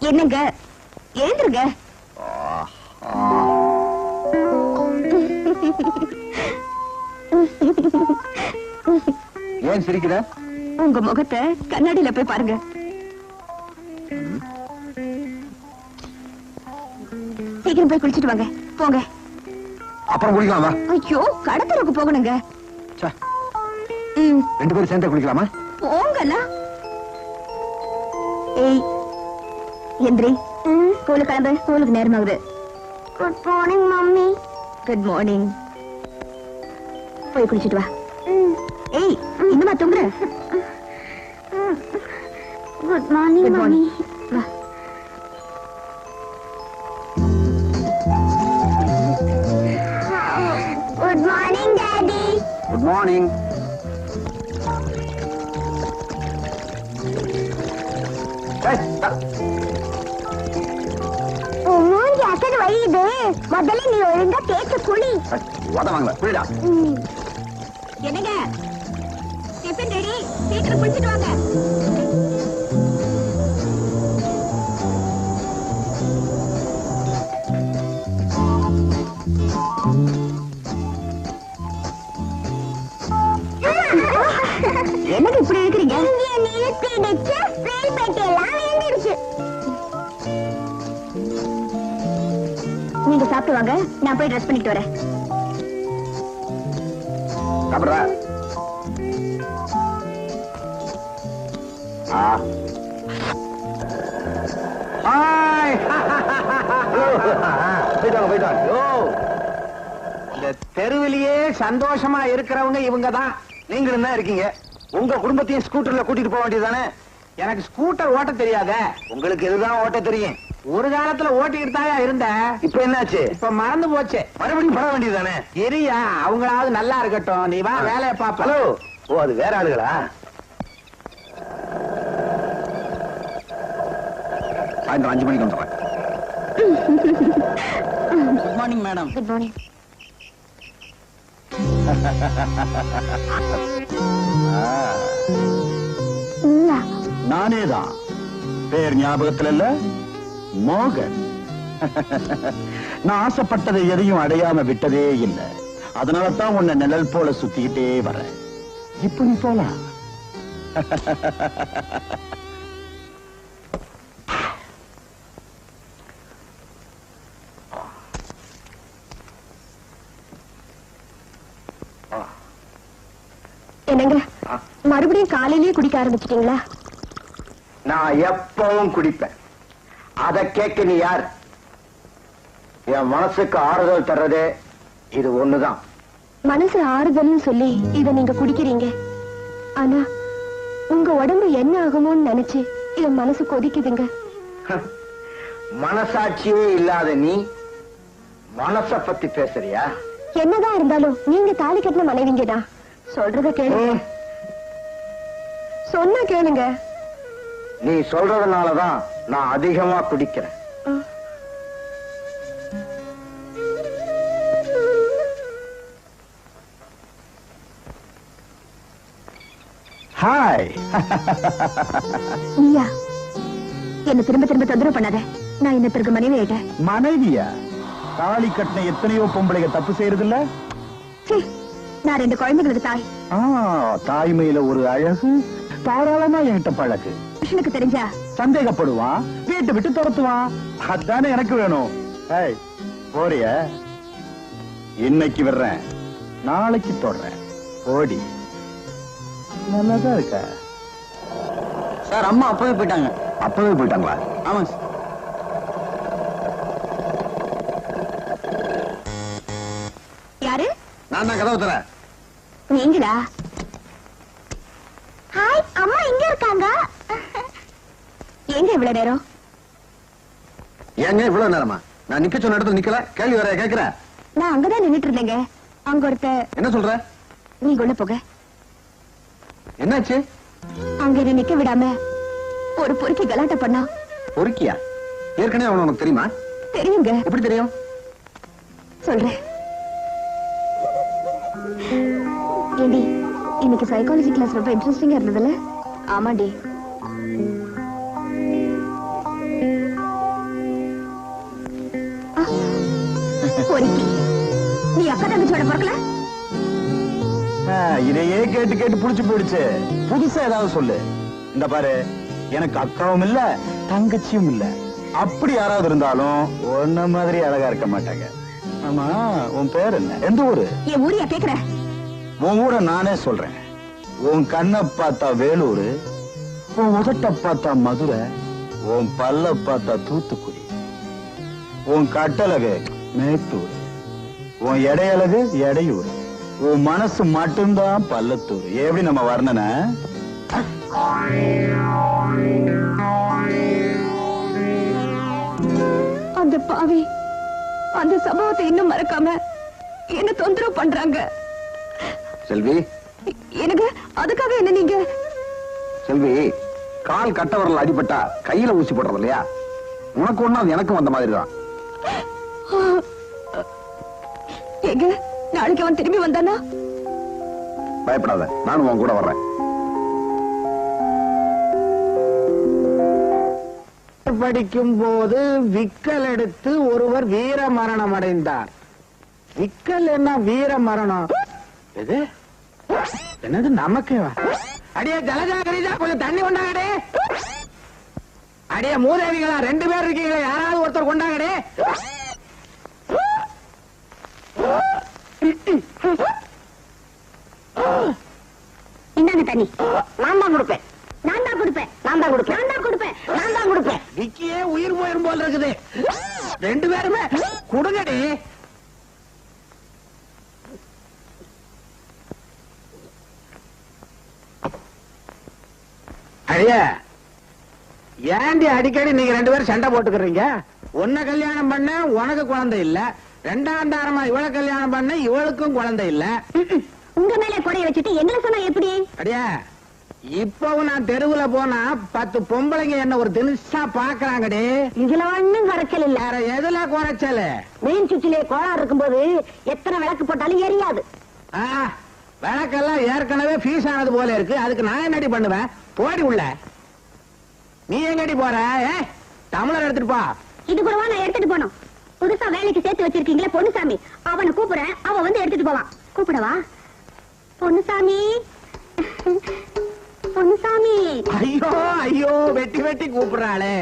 என்னங்க எழுந்துருங்க. ஏன் சிரிக்கிற? உங்க முகத்தை கண்ணாடியில போய் பாருங்க. சீக்கிரம் போய் குளிச்சிட்டு வாங்க. போங்க. அப்புறம் குளிக்கலாமா? ஐயோ, கடத்தருக்கு போகணுங்க. ரெண்டு பேரும் சேர்ந்து குளிக்கலாமா? போங்கண்ணா. ஏய் எந்திரி, ஸ்கூலுக்கு கிளம்பு. ஸ்கூலுக்கு நேரமாகுது. Good morning mummy. Good morning. போய் குளிச்சிட்டு வா. ஏய், இன்னுமா தூங்குற? Good morning mummy. வா. Good morning daddy. Good morning. வழியுது. முதல்ல நீ ஒழுங்கா தேய்ச்சு குளி. புரியுதா? என்னங்க, டிஃபன் ரெடி. சீக்கிரம் குளிச்சிட்டு வாங்க. என்னங்க இப்படி இருக்கிறீங்க? நீங்க சாப்பிட்டு வாங்க, நான் போய் ட்ரெஸ் பண்ணிட்டு வரேன். இந்த தெருவிலேயே சந்தோஷமா இருக்கிறவங்க இவங்க தான். நீங்களும் தான் இருக்கீங்க. உங்க குடும்பத்தையும் ஸ்கூட்டர்ல கூட்டிட்டு போக வேண்டியதானே? எனக்கு ஸ்கூட்டர் ஓட்ட தெரியாத. உங்களுக்கு எதுதான் ஓட்ட தெரியும்? ஒரு காலத்துல ஓட்டிக்கிட்டு தான் இருந்தேன். இப்ப என்னாச்சு? இப்ப மறந்து போச்சு. மறுபடியும் பட வேண்டியதானே? சரியா, அவங்களாவது நல்லா இருக்கட்டும், நீ வா வேலையை பாப்ப. ஹலோ. ஓ, அது வேற ஆளுகளா? சாயந்தரம் 5 மணிக்கு வந்துடுறேன். Good morning madam. Good morning. நானேதான். பேர் ஞாபகத்துல இல்ல? மோகன். நான் ஆசைப்பட்டதை எதையும் அடையாம விட்டதே இல்லை. அதனாலதான் உன்னை நிழல் போல சுத்திக்கிட்டே வரேன். இப்ப நீ போலாம். என்னங்க மறுபடியும் காலையிலேயே குடிக்க ஆரம்பிச்சிட்டீங்களா? நான் எப்பவும் குடிப்பேன். அதை கேட்க நீ யார்? என் மனசுக்கு ஆறுதல் தர்றதே இது ஒண்ணுதான். மனசு ஆறுதல்னு சொல்லி இத நீங்க குடிக்கிறீங்க. ஆனா உங்க உடம்பு என்ன ஆகுமோன்னு நினைச்சு என் மனசு கொதிக்குதுங்க. மனசாட்சியே இல்லாத நீ மனச பத்தி பேசுறியா? என்னதான் இருந்தாலும் நீங்க தாலி கட்டின மனைவிங்கதான். சொல்றத கேளுங்க. சொன்னா கேளுங்க. நீ சொல்றதுனாலதான் நான் அதிகமா குடிக்கிறேன். ஹாய். நீயா? என்ன திரும்ப திரும்ப தொந்தரவு பண்ணாத. நான் என்ன பிறகு மனைவி ஆயிட்டேன். மனைவியா? தாலி கட்டின எத்தனையோ பொம்பளைங்க தப்பு செய்யறது இல்ல. நான் 2 குழந்தைகளுக்கு தாய். தாய்மையில ஒரு அழகு. தாராளமா என்கிட்ட பழகு. புருஷனுக்கு தெரிஞ்சா சந்தேகப்படுவான், வீட்டை விட்டு துரத்துவான். அதானே எனக்கு வேணும். போறிய? இன்னைக்கு வர்றேன், நாளைக்கு தொடறேன். ஓடி. நல்லாதான் இருக்க சார். அம்மா அப்பவே போயிட்டாங்க. அப்பவே போயிட்டாங்களா? ஆமா சார். யாரு? நான் தான் கதவு தரேன். நீங்களா? ஹாய், அம்மா இங்க இருக்காங்க. எங்க இவ்வளவு நேரம்? ஏங்க இவ்வளவு நேரமா? நான் நிக்க சொன்ன இடத்துல நிக்கல. கேள்வி வர கேக்குற? நான் அங்கதான் நின்னுட்டு இருந்தேங்க. அங்க ஒருத்த. என்ன சொல்ற? நீங்க உள்ள போக. என்னாச்சு? அங்க என்ன நிக்க விடாம ஒரு பொறுக்கி கலாட்ட பண்ணா. பொறுக்கியா? ஏற்கனவே அவன் உனக்கு தெரியுமா? தெரியுங்க. எப்படி தெரியும்? சொல்றேன். ஏண்டி, இன்னைக்கு சைக்காலஜி கிளாஸ் ரொம்ப இன்ட்ரெஸ்டிங்கா இருந்ததுல? ஆமாண்டி. பொறுக்கி, நீ அக்கா தங்கச்சியோட பிறக்கல? இதையே கேட்டு கேட்டு புடிச்சு போயிடுச்சு. புதுசா ஏதாவது சொல்லு. இந்த பாரு, எனக்கு அக்காவும் இல்ல தங்கச்சியும் இல்ல. அப்படி யாராவது இருந்தாலும் ஒன்ன மாதிரி அழகா இருக்க மாட்டாங்க. ஆமா, உன் பேர் என்ன? எந்த ஊரு? என் ஊரியா கேக்குற? உன் ஊரை நானே சொல்றேன். உன் கண்ணை பார்த்தா வேலூர், உன் உதட்ட பார்த்தா மதுரை, உன் பல்ல பார்த்தா தூத்துக்குடி, உன் கட்டழகு மேட்டூர், உன் எடையழகு எடையூர், உன் மனசு மட்டும்தான் பல்லத்தூர். எப்படி நம்ம வர்ணனை? அந்த பாவி அந்த சம்பவத்தை இன்னும் மறக்காம என்ன தொந்தரவு பண்றாங்க. செல்வி, எனக்கு அதுக்காக என்ன நீங்க? செல்வி, கால் கட்ட வரல அடிபட்டா கையில ஊசி போடுறது இல்லையா? உனக்கு ஒண்ணு அது எனக்கும் வந்த மாதிரிதான். எங்க நாளைக்கு அவன் திரும்பி வந்தானா? பயப்படாத, நானும் உன் கூட வர்றேன். படிக்கும் போது விக்கல் எடுத்து ஒருவர் வீர மரணம் அடைந்தார். விக்கல் என்ன வீர மரணம்? எது? என்னது நமக்கு? அடியே ஜலஜா கரிஜா, கொஞ்சம் தண்ணி கொண்டாங்கடே. அடியே மூதேவிகளா 2 பேர் இருக்கீங்களா? யாராவது ஒருத்தர் கொண்டாங்கடே. இந்தாங்க தண்ணி. நான் தான் கொடுப்பேன். நான் தான் கொடுப்பேன். நான் தான் கொடுப்பேன். நான் தான் கொடுப்பேன். நான் தான் கொடுப்பேன். விக்கியே உயிர் போயிரும் போல இருக்குது. 2 பேருமே கொடுங்கடி. அடியே, ஏண்டி அடிக்கடி நீங்க 2 பேரும் சண்டை போட்டுக்கிறீங்க? உன்னை கல்யாணம் பண்ண உனக்கு குழந்தை இல்ல, 2ஆம் தாரமா இவளை கல்யாணம் பண்ண இவளுக்கும் குழந்தை இல்ல. உங்க மேல குறைய வச்சுட்டு எங்களை சொன்னா எப்படி? அடியா, இப்பவும் நான் தெருவுல போனா 10 பொம்பளைங்க என்ன ஒரு தினுசா பாக்குறாங்கடி. இதுல ஒண்ணும் குறைச்சல் இல்ல. வேற எதுல குறைச்சல்? மெயின் சுவிட்சிலே கோளாறு இருக்கும்போது எத்தனை விளக்கு போட்டாலும் எரியாது. விளக்கெல்லாம் ஏற்கனவே ஃபீஸ் ஆனது போல இருக்கு. அதுக்கு நான் என்னடி பண்ணுவேன்? போடி உள்ள. நீ எங்கடி போற? டம்ளர் எடுத்துட்டு போ. இது கூடவா நான் எடுத்துட்டு போனோம்? புதுசா வேலைக்கு சேர்த்து வச்சிருக்கீங்களே பொன்னுசாமி, அவனை கூப்பிடுறேன். அவன் வந்து எடுத்துட்டு போவான். கூப்பிடவா? பொன்னுசாமி, ஐயோ ஐயோ, வெட்டி வெட்டி கூப்பிடுறாளே.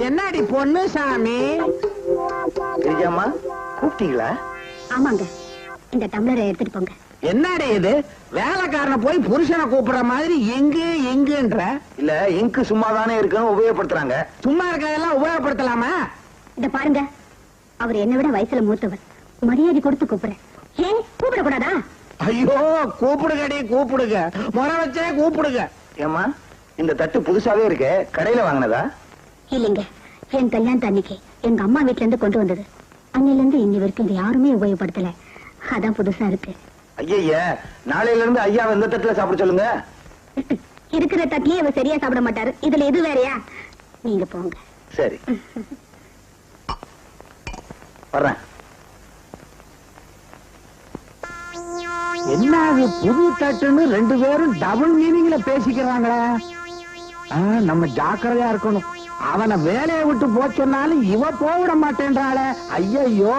என்னடி பொண்ணு சாமி? கிரிஜாம்மா கூப்பிட்டீங்களா? ஆமாங்க, இந்த டம்ளரை எடுத்துட்டு போங்க. என்னடி இது? வேலைக்காரனை போய் புருஷனை கூப்பிடுற மாதிரி எங்கு எங்குன்ற? இல்ல, இங்கு சும்மா தானே இருக்கணும், உபயோகப்படுத்துறாங்க. சும்மா இருக்கதெல்லாம் உபயோகப்படுத்தலாமா? இத பாருங்க, அவர் என்னை விட வயசுல மூத்தவர். மரியாதை கொடுத்து கூப்பிடுறேன். ஏன் கூப்பிடக்கூடாதா? ஐயோ, கூப்பிடுங்கடி கூப்பிடுங்க, முறை வச்சே கூப்பிடுங்க. ஏம்மா, இந்த தட்டு புதுசாவே இருக்கு, கடையில வாங்கினதா? இல்லைங்க, என் கல்யாணத்து அன்னைக்கு எங்க அம்மா வீட்டுல இருந்து கொண்டு வந்தது. அன்னையில இருந்து இன்னி வரைக்கும் இது யாருமே உபயோகப்படுத்தல. அதான் புதுசா இருக்கு. ஐயா, நாளையில இருந்து ஐயா இந்த தட்டுல சாப்பிட சொல்லுங்க. இருக்கிற தட்டிலேயே அவர் சரியா சாப்பிட மாட்டாரு, இதுல எது வேறையா? நீங்க போங்க. சரி, வர்றேன். என்ன அது புது தட்டுன்னு ரெண்டு பேரும் டபுள் மீனிங்ல பேசிக்கிறாங்களே. நம்ம ஜாக்கிரதையா இருக்கணும். அவனை வேலையை விட்டு போ சொன்னாலும் இவ போவிட மாட்டேன்றாளே. ஐயோ,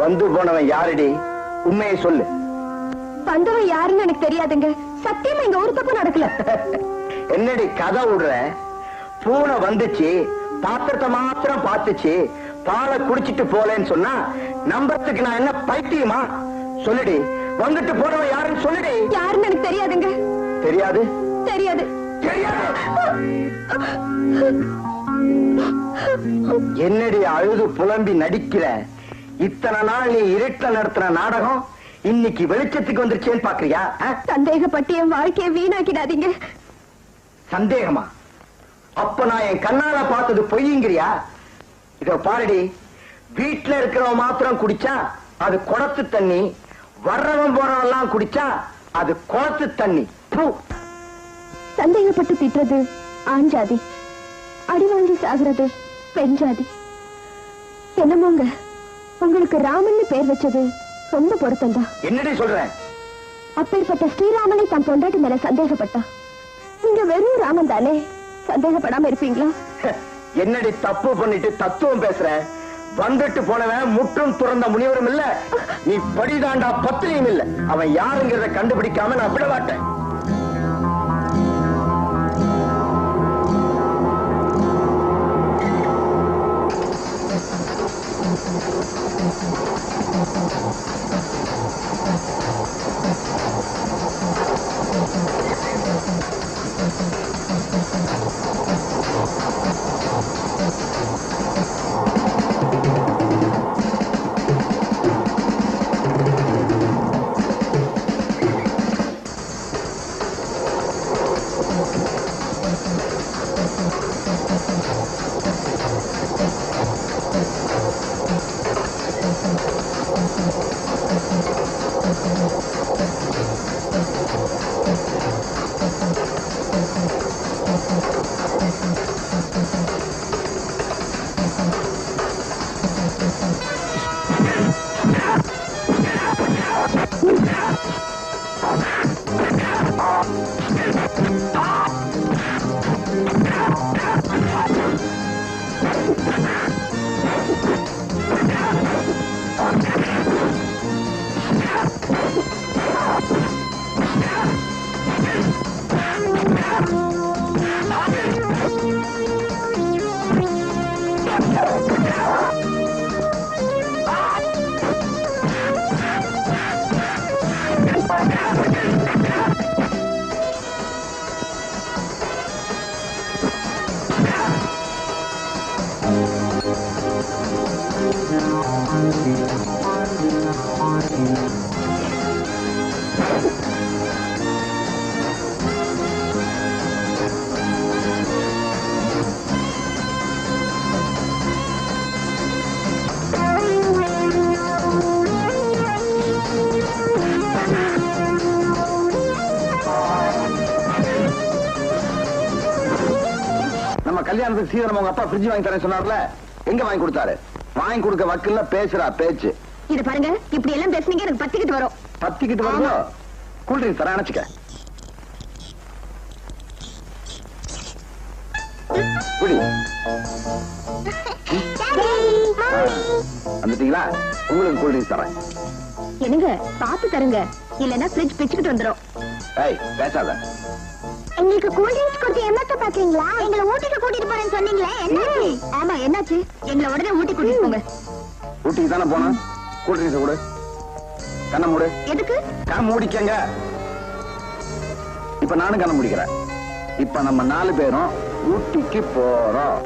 வந்து போனவன் யாரடி? உண்மையை சொல்லு. வந்தவன் யாருன்னு எனக்கு தெரியாதுங்க. சத்தியமா இங்க ஒரு தப்பு நடக்கல. என்னடி கதை விடுற? பூனை வந்துச்சு, பாத்திரத்தை மாத்திரம் பார்த்துச்சு, பாலை குடிச்சிட்டு போலேன்னு சொன்னா நம்பறதுக்கு நான் என்ன பைத்தியமா? சொல்லுடி, வந்துட்டு போனவன் யாருன்னு சொல்லுடி. யாருன்னு எனக்கு தெரியாதுங்க. தெரியாது? தெரியாது. என்னடி அழுது புலம்பி நடிக்கிற? இத்தனை நாள் நீ இருட்ட நடத்துற நாடகம் இன்னைக்கு வெளிச்சத்துக்கு வந்துருச்சேன்னு பாக்குறியா? சந்தேகப்பட்டு என் வாழ்க்கையை வீணாக்கிடாதீங்க. சந்தேகமா? அப்ப நான் என் கண்ணால பார்த்தது பொய்யுங்கிறியா? இத பாருடி, வீட்டுல இருக்கிறவன் மாத்திரம் குடிச்சா அது குளத்து தண்ணி, வர்றவன் போறவன் எல்லாம் குடிச்சா அது குளத்து தண்ணி. சந்தேகப்பட்டு திட்டுறது ஆண் ஜாதி, அடி வாங்கி சாகுறது பெண் ஜாதி. என்னமோங்க, உங்களுக்கு ராமன் பேர் வச்சது ரொம்ப பொருத்தம் தான். என்னடி சொல்றேன்? அப்பேற்பட்ட ஸ்ரீராமனை தன் பொண்டாட்டி மேல சந்தேகப்பட்டா நீங்க வெறும் ராமன் தானே, சந்தேகப்படாம இருப்பீங்களா? என்னடி தப்பு பண்ணிட்டு தத்துவம் பேசுற? வந்துட்டு போனவன் முற்றும் துறந்த முனிவரும் இல்ல, நீ படிதாண்டா பத்திரியும் இல்ல. அவன் யாருங்கிறத கண்டுபிடிக்காம நான் விட மாட்டேன். கல்யாணத்துக்கு சீக்கிரம் உங்க அப்பா ஃப்ரிட்ஜ் வாங்கி தரேன் சொன்னார்ல, எங்க வாங்கி கொடுத்தாரு? வாங்கி கொடுக்க வக்கல்ல பேசுறா பேச்சு. இது பாருங்க, இப்படி எல்லாம் பேசுனீங்க எனக்கு பத்திக்கிட்டு வரும். பத்திக்கிட்டு வருதோ? கூல்ட்ரிங்க் தர அணைச்சுக்க. குடி. வந்துட்டீங்களா? உங்களுக்கு கூல்ட்ரிங்க் தரேன். என்னங்க பாத்து தருங்க, இல்லன்னா ஃப்ரிட்ஜ் பிச்சுக்கிட்டு வந்துரும். ஏய் பேசாத. எங்களுக்கு கூல்ட்ரிங்க்ஸ் கொடுத்து ஏமாத்த பாக்கீங்களா? எங்களை ஊட்டிக்கு கூட்டிட்டு போறேன்னு சொன்னீங்களே, என்னாச்சு? ஆமா என்னாச்சு? எங்களை உடனே ஊட்டி கூட்டிட்டு போங்க. ஊட்டிக்கு தானே போன? கூல்ட்ரிங்க்ஸ் கொடு. கண்ண மூடு. எதுக்கு? கண்ண மூடிக்கங்க. இப்ப நானும் கண்ண முடிக்கிறேன். இப்ப நம்ம 4 பேரும் ஊட்டிக்கு போறோம்.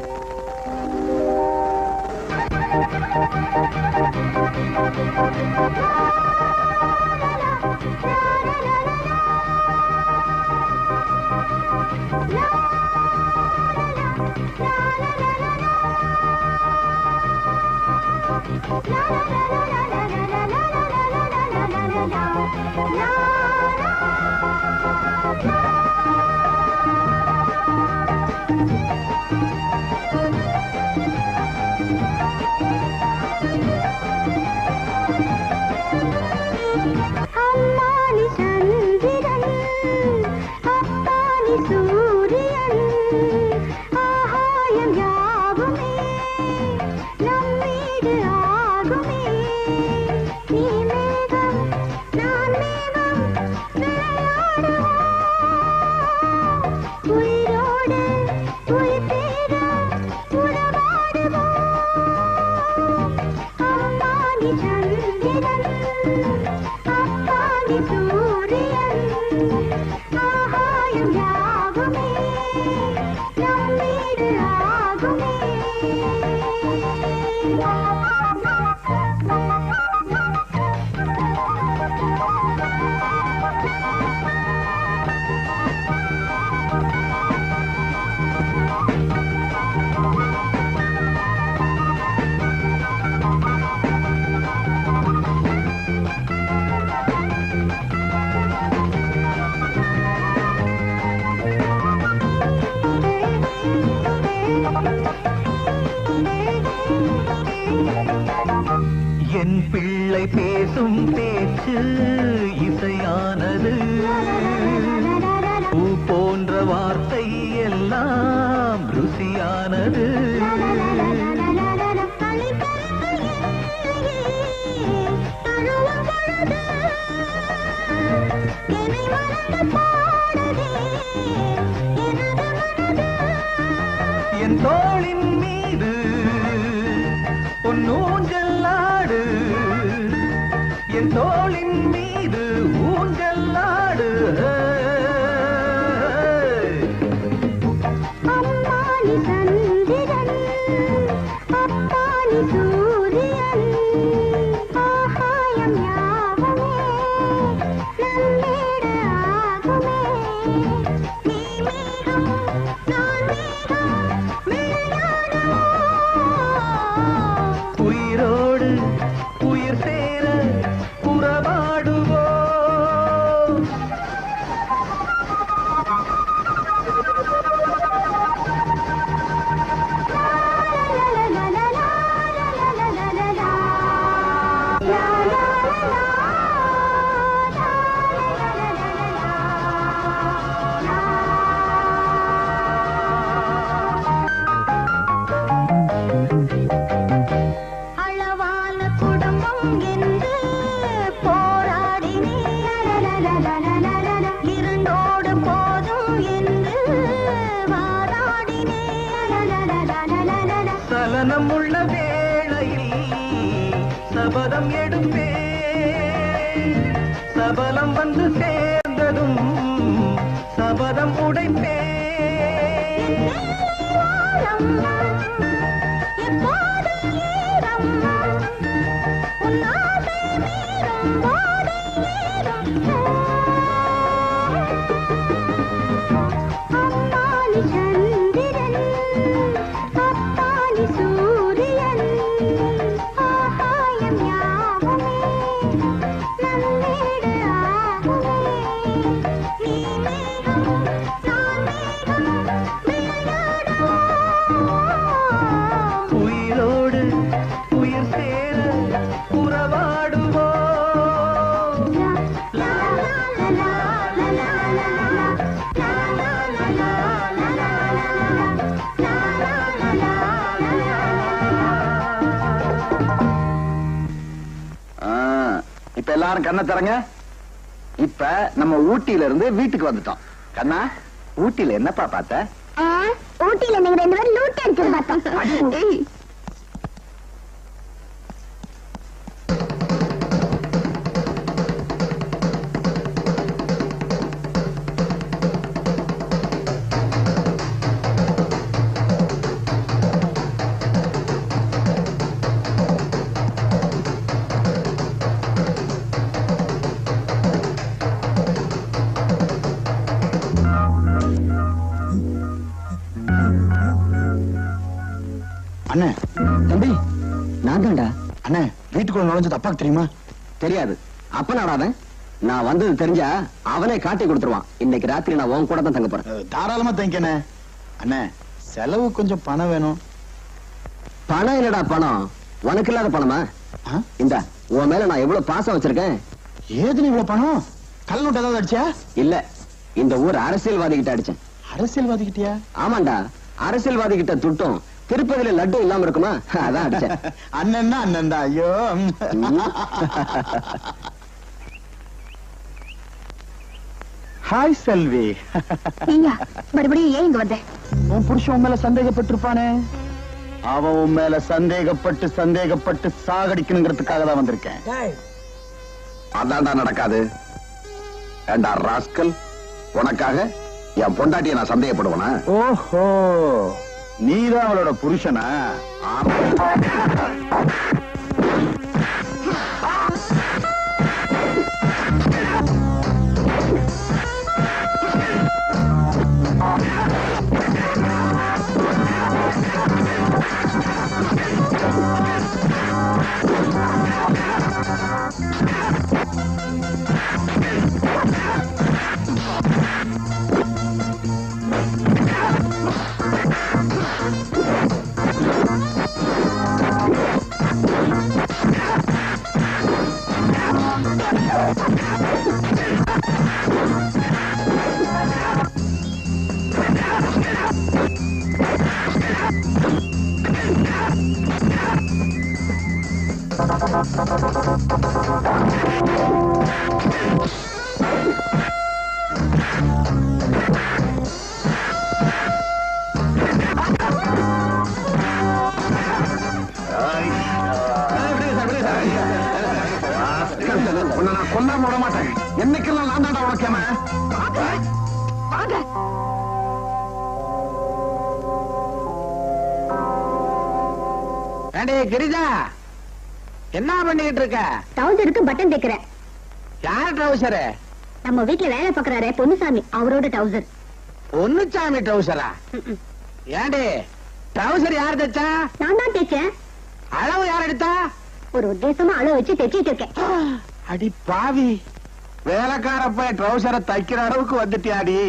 என் பிள்ளை பேசும் பேச்சு இசையானது, பூ போன்ற வார்த்தை எல்லாம் ருசியானது. என் தோளின் மீது பொன்னூஞ்சல்லாடு, என் தோளின் மீது ஊஞ்சல்லாடு. அம்மானி சந்திரன், அப்பானி சூரியன், ஆகாயம் யாவுமே நம்மீடு ஆகுமே. நீ மேகம் நான் மேகம் விளையாடுவோம். உயிரோடு உயிர் சேர உறவாடுவோம். அளவான குடும்பம் என்று போராடினேன், இரண்டோடு போதும் என்று வாராடினேன். சலனம் உள்ள வேளையில் சபதம் எடுப்பே, சபலம் வந்து சேர்ந்ததும் சபதம் உடைப்பே. எப்போதும் ஈரம், உன் ஆசை மீறும் போதை ஏறும். அம்மானி சந்திரன், அப்பானி சூரியன், ஆகாயம் யாவுமே நம்மீடு ஆகுமே. நீ மேகம் நான் மேகம் எல்லாரும் கண்ணை தரங்க. இப்ப நம்ம ஊட்டியில இருந்து வீட்டுக்கு வந்துட்டோம். கண்ணா, ஊட்டியில என்னப்பா பார்த்த? ஊட்டியில நீங்க 2 பேரும் லூட் அடிச்சு பார்த்தோம். அண்ணே, தம்பி, நான் தான்டா. அண்ணே, வீட்டுக்குள்ள நுழைஞ்சது அப்பாக்கு தெரியுமா? தெரியாது. அப்ப நாடாத நான் வந்தது தெரிஞ்சா அவனே காட்டி கொடுத்துருவான். இன்னைக்கு ராத்திரி நான் உன் கூட தான் தங்க போறேன். தாராளமா தங்கிக்கண்ணே. அண்ணே, செலவு கொஞ்சம் பணம் வேணும். பணம் இல்லடா பணம். உனக்கு இல்லாத பணமா? இந்த உன் மேல நான் எவ்வளவு பாசம் வச்சிருக்கேன். ஏது இவ்வளவு பணம்? கல் நோட்டு ஏதாவது அடிச்சா? இல்ல, இந்த ஊர் அரசியல்வாதி கிட்ட அடிச்சேன். அரசியல்வாதி கிட்டயா? ஆமாண்டா, அரசியல்வாதி கிட்ட துட்டும் திருப்பதியில லட்டு இல்லாம இருக்குமா, அதான் அடிச்சேன். அண்ணன் அண்ணன்டா. ஐயோ. ஹாய் செல்வி. மறுபடியும் ஏன் இங்க வந்த? உன் புருஷன் உன் மேல சந்தேகப்பட்டிருப்பானே. அவன் உன் மேல சந்தேகப்பட்டு சாகடிக்கணுங்கிறதுக்காக தான் வந்திருக்கேன். அதான்டா நடக்காது. ஏண்டா ராஸ்கல், உனக்காக என் பொண்டாட்டியை நான் சந்தேகப்படுவேனா? ஓஹோ, நீதான் அவளோட புருஷனா? உன்னை நான் கொல்லாம விட மாட்டேன். என்னைக்கெல்லாம் நான் தாண்டா உனக்கேம. கிரிஜா, என்ன பண்ணிட்டு இருக்க? டவுசருக்கு பட்டன் தைக்கிறேன். யார் ட்ரௌசரு? நம்ம வீட்டுல வேலை பாக்குறாரு பொன்னுசாமி, அவரோட டவுசர். பொன்னுசாமி ட்ரௌசரா? ஏண்டி, ட்ரௌசர் யார் தைச்சா? நான் தான் தைச்சேன். அளவு யார் எடுத்தா? ஒரு உத்தேசமா அளவு வச்சு தைச்சிட்டு இருக்கேன். அடி பாவி, வேலைக்காரப்ப ட்ரௌசரை தைக்கிற அளவுக்கு வந்துட்டியாடி.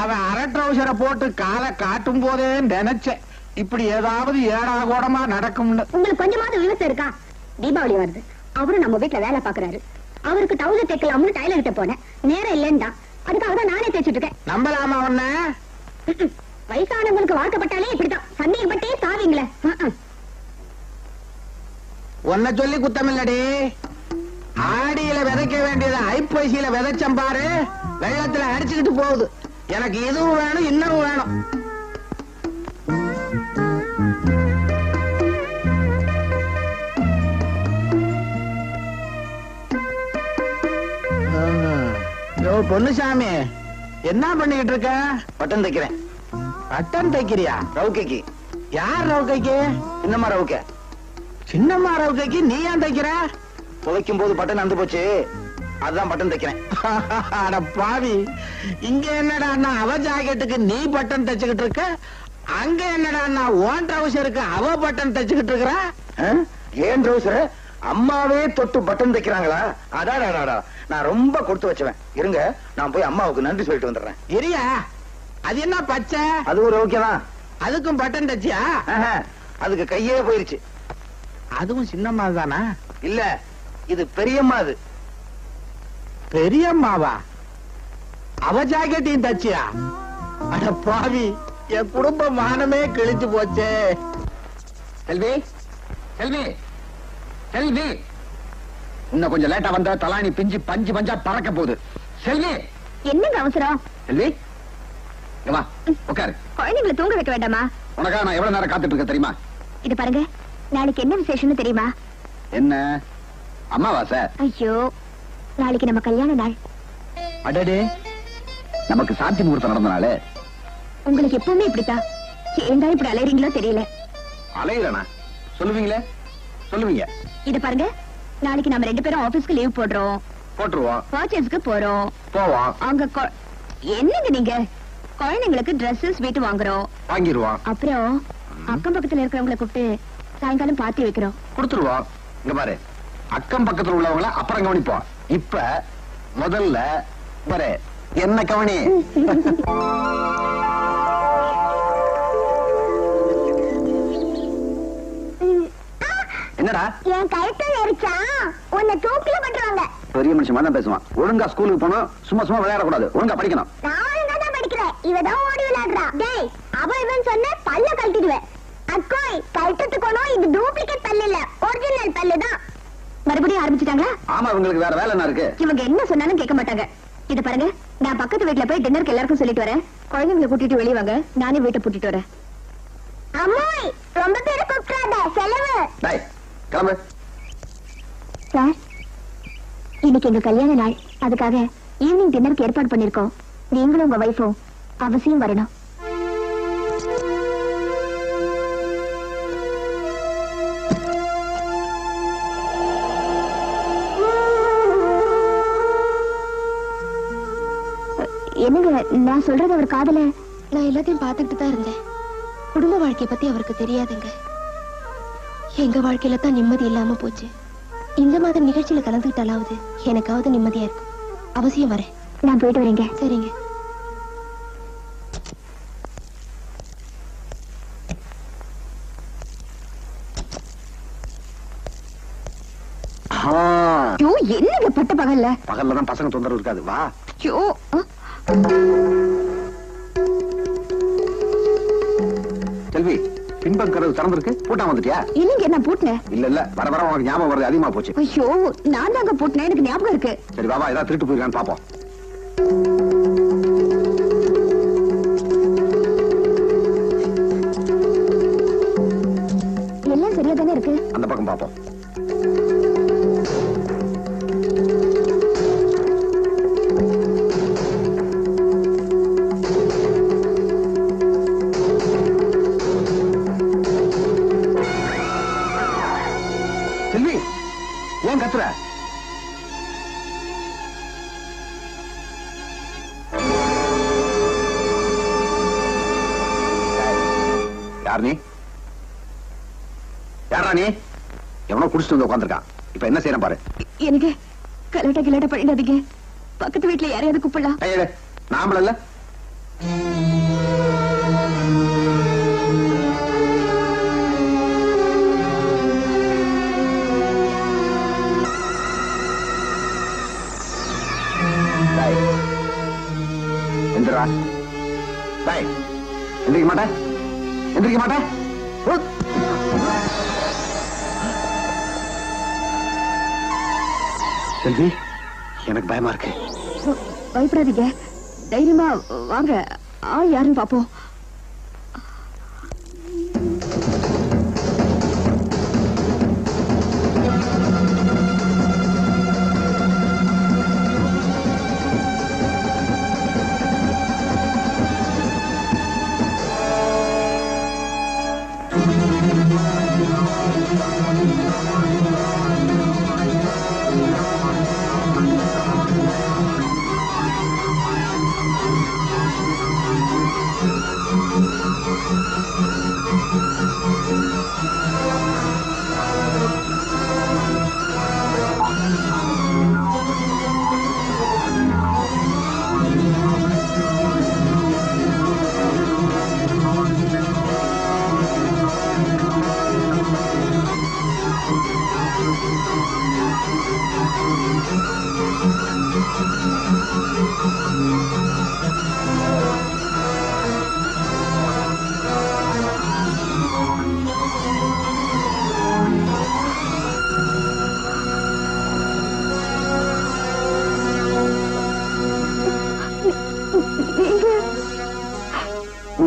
அவன் அரை ட்ரௌசரை போட்டு காலை காட்டும் போதே நினைச்சேன் இப்படி ஏதாவது ஏடாகோடமா நடக்கும்னு. உங்களுக்கு கொஞ்சமாவது விவசாயம் இருக்கா? தீபாவளி வருது, அவரும் நம்ம வீட்டுல வேலை பாக்குறாரு. அவருக்கு டவுசர் தைக்கலாம்னு டைலர் கிட்ட போனேன். நேரம் இல்லைன்னா அதுக்காக தான் நானே தைச்சிட்டு இருக்கேன். நம்பலாமா ஒண்ணு? வயசானவங்களுக்கு வாக்கப்பட்டாலே இப்படிதான், சந்தேகப்பட்டே சாவீங்களே. உன்னை சொல்லி குத்தமில்லடி. ஆடியில விதைக்க வேண்டியது ஐப்பசியில விதைச்சம் பாரு, வெள்ளத்துல அடிச்சுக்கிட்டு போகுது. எனக்கு இதுவும் வேணும், இன்னும் வேணும். பொன்னுசாமி, என்ன பண்ணிக்கிட்டு இருக்க? பட்டன் தைக்கிறேன். பட்டன் தைக்கிறியா? ரவுக்கைக்கு. யார் ரவுக்கைக்கு? சின்னம்மா ரவுக்க. சின்னம்மா ரவுக்கைக்கு நீ ஏன் தைக்கிற? துவைக்கும் போது பட்டன் அந்து போச்சு, அதுதான் பட்டன் தைக்கிறேன். அட பாவி, இங்க என்னடா அவ ஜாக்கெட்டுக்கு நீ பட்டன் தைச்சுக்கிட்டு இருக்க, அங்க என்னடா ஓன் ட்ரௌசருக்கு அவ பட்டன் தைச்சுக்கிட்டு இருக்கிற. ஏன் ட்ரௌசர் அம்மாவே தொட்டு பட்டன் தைக்கிறாங்களா? அடாடா, நான் ரொம்ப கொடுத்து வச்சுவேன். இருங்க, நான் போய் அம்மாவுக்கு நன்றி சொல்லிட்டு வந்துடுறேன். இரியா, அது என்ன பச்சை? அது ஒரு ஓகேதான். அதுக்கும் பட்டன் தைச்சியா? அதுக்கு கையே போயிருச்சு. அதுவும் சின்னம்மா தானா? இல்ல, இது பெரியம்மா. அது பெரியம்மாவா? அவ ஜாக்கெட்டையும் தச்சியா? அட பாவி, என் குடும்ப மானமே கிழிச்சு போச்சே. செல்வி, செல்வி, செல்வி, இன்னும் கொஞ்சம் லேட்டா வந்தா தலாணி பிஞ்சு பஞ்சு பஞ்சா பறக்க போகுது. செல்வி, என்னங்க அவசரம்? செல்வி, இங்க வா, உட்காரு. குழந்தைங்களை தூங்க வைக்க வேண்டாமா? உனக்காக நான் எவ்வளவு நேரம் காத்துட்டு இருக்க தெரியுமா? இது பாருங்க, நாளைக்கு என்ன விசேஷம்னு தெரியுமா? என்ன அம்மாவாசை? ஐயோ, நாளைக்கு நம்ம கல்யாண நாள். அடடே, நமக்கு சாந்தி முகூர்த்தம் நடந்த நாள். உங்களுக்கு எப்பவுமே இப்படித்தான். ஏண்டா இப்படி அலையறீங்களோ தெரியல. அலையிறனா? சொல்லுவீங்களே, சொல்லுவீங்க. இது பாருங்க, நாளைக்கு நம்ம 2 பேரும் ஆபீஸ்க்கு லீவ் போடுறோம். போட்டுருவோம். பர்ச்சேஸ்க்கு போறோம். போவோம். அங்க என்னங்க நீங்க குழந்தைங்களுக்கு Dress ஸ்வீட் வாங்குறோம். வாங்கிடுவோம். அப்புறம் அக்கம் பக்கத்துல இருக்கிறவங்களை கூப்பிட்டு சாயங்காலம் பார்ட்டி வைக்கிறோம். கொடுத்துருவோம். இங்க பாரு, அக்கம் பக்கத்துல உள்ளவங்கள அப்புறம் கவனிப்போம். இப்ப முதல்ல பாரு, என்ன கவனி. என்னடா என் கழுத்துல எரிச்சா உன்னை தூக்கில பண்றாங்க. பெரிய மனுஷன் தான் பேசுவான். ஒழுங்கா ஸ்கூலுக்கு போகணும், சும்மா சும்மா விளையாடக்கூடாது, ஒழுங்கா படிக்கணும். நான் ஒழுங்கா தான் படிக்கிறேன், இவதான் ஓடி விளையாடுறா. டேய், அவ இவன் சொன்ன பல்ல கழட்டிடுவேன். அக்கோய், கழட்டத்துக்கணும், இது டூப்ளிகேட் பல்லு இல்ல, ஒரிஜினல் பல்லு தான். மறுபடியும் ஆரம்பிச்சுட்டாங்களா? ஆமா, இவங்களுக்கு வேற வேலை என்ன இருக்கு? இவங்க என்ன சொன்னாலும் கேட்க மாட்டாங்க. இது பாருங்க, நான் பக்கத்து வீட்டுல போய் டின்னருக்கு எல்லாருக்கும் சொல்லிட்டு வரேன். குழந்தைங்களை கூட்டிட்டு வெளியே வாங்க, நானே வீட்டை கூட்டிட்டு வரேன். அம்மாய், ரொம்ப பேரை கூப்பிடாத, செலவு. டேய், கிளம்பு. சார், இன்னைக்கு எங்க கல்யாண நாள். அதுக்காக ஈவினிங் டின்னருக்கு ஏற்பாடு பண்ணிருக்கோம். நீங்களும் உங்க வைஃபும் அவசியம் வரணும். என்னங்க, நான் சொல்றது அவர் காதல? நான் எல்லாத்தையும் பார்த்துக்கிட்டு தான் இருந்தேன். குடும்ப வாழ்க்கைய பத்தி அவருக்கு தெரியாதுங்க. எங்க வாழ்க்கையில தான் நிம்மதி இல்லாம போச்சு. இந்த மாதிரி நிகழ்ச்சியில கலந்துக்கிட்டாலாவது எனக்காவது நிம்மதியா இருக்கும். அவசியம் வரேன். நான் போயிட்டு வரேங்க. சரிங்க. என்னங்க பட்ட பகல்ல? பகல்லதான் பசங்க தொந்தரவு இருக்காது. வா. செல்வி, பின்பக்கம் கதவு திறந்திருக்கு, பூட்டாம வந்துட்டியா? இல்லைங்க, நான் பூட்டினேன். இல்ல வர வர உனக்கு ஞாபகம் வருது அதிகமா போச்சு. ஐயோ, நான் தாங்க பூட்டினேன், எனக்கு ஞாபகம் இருக்கு. சரி பாபா, ஏதாவது திருட்டு போயிருக்கான்னு பாப்போம். எல்லாம் சரியா தானே இருக்கு. அந்த பக்கம் பாப்போம். செல்வி, ஏன் கத்துற? யார் நீ? யாரா நீ? எவனோ குடிச்சிட்டு வந்து உட்காந்துருக்கான். இப்ப என்ன செய்யறேன் பாரு. எனக்கு கலாட்ட பண்ணிடாதீங்க. பக்கத்து வீட்டுல யாரையாவது கூப்பிடலாம். நாமள இல்ல. எந்திரா. எந்திரிக்க மாட்டேன், எந்திரிக்க மாட்டேன். செல்வி, எனக்கு பயமா இருக்கு. பயப்படாதீங்க, தைரியமா வாங்க. ஆள் யாருன்னு பாப்போம்.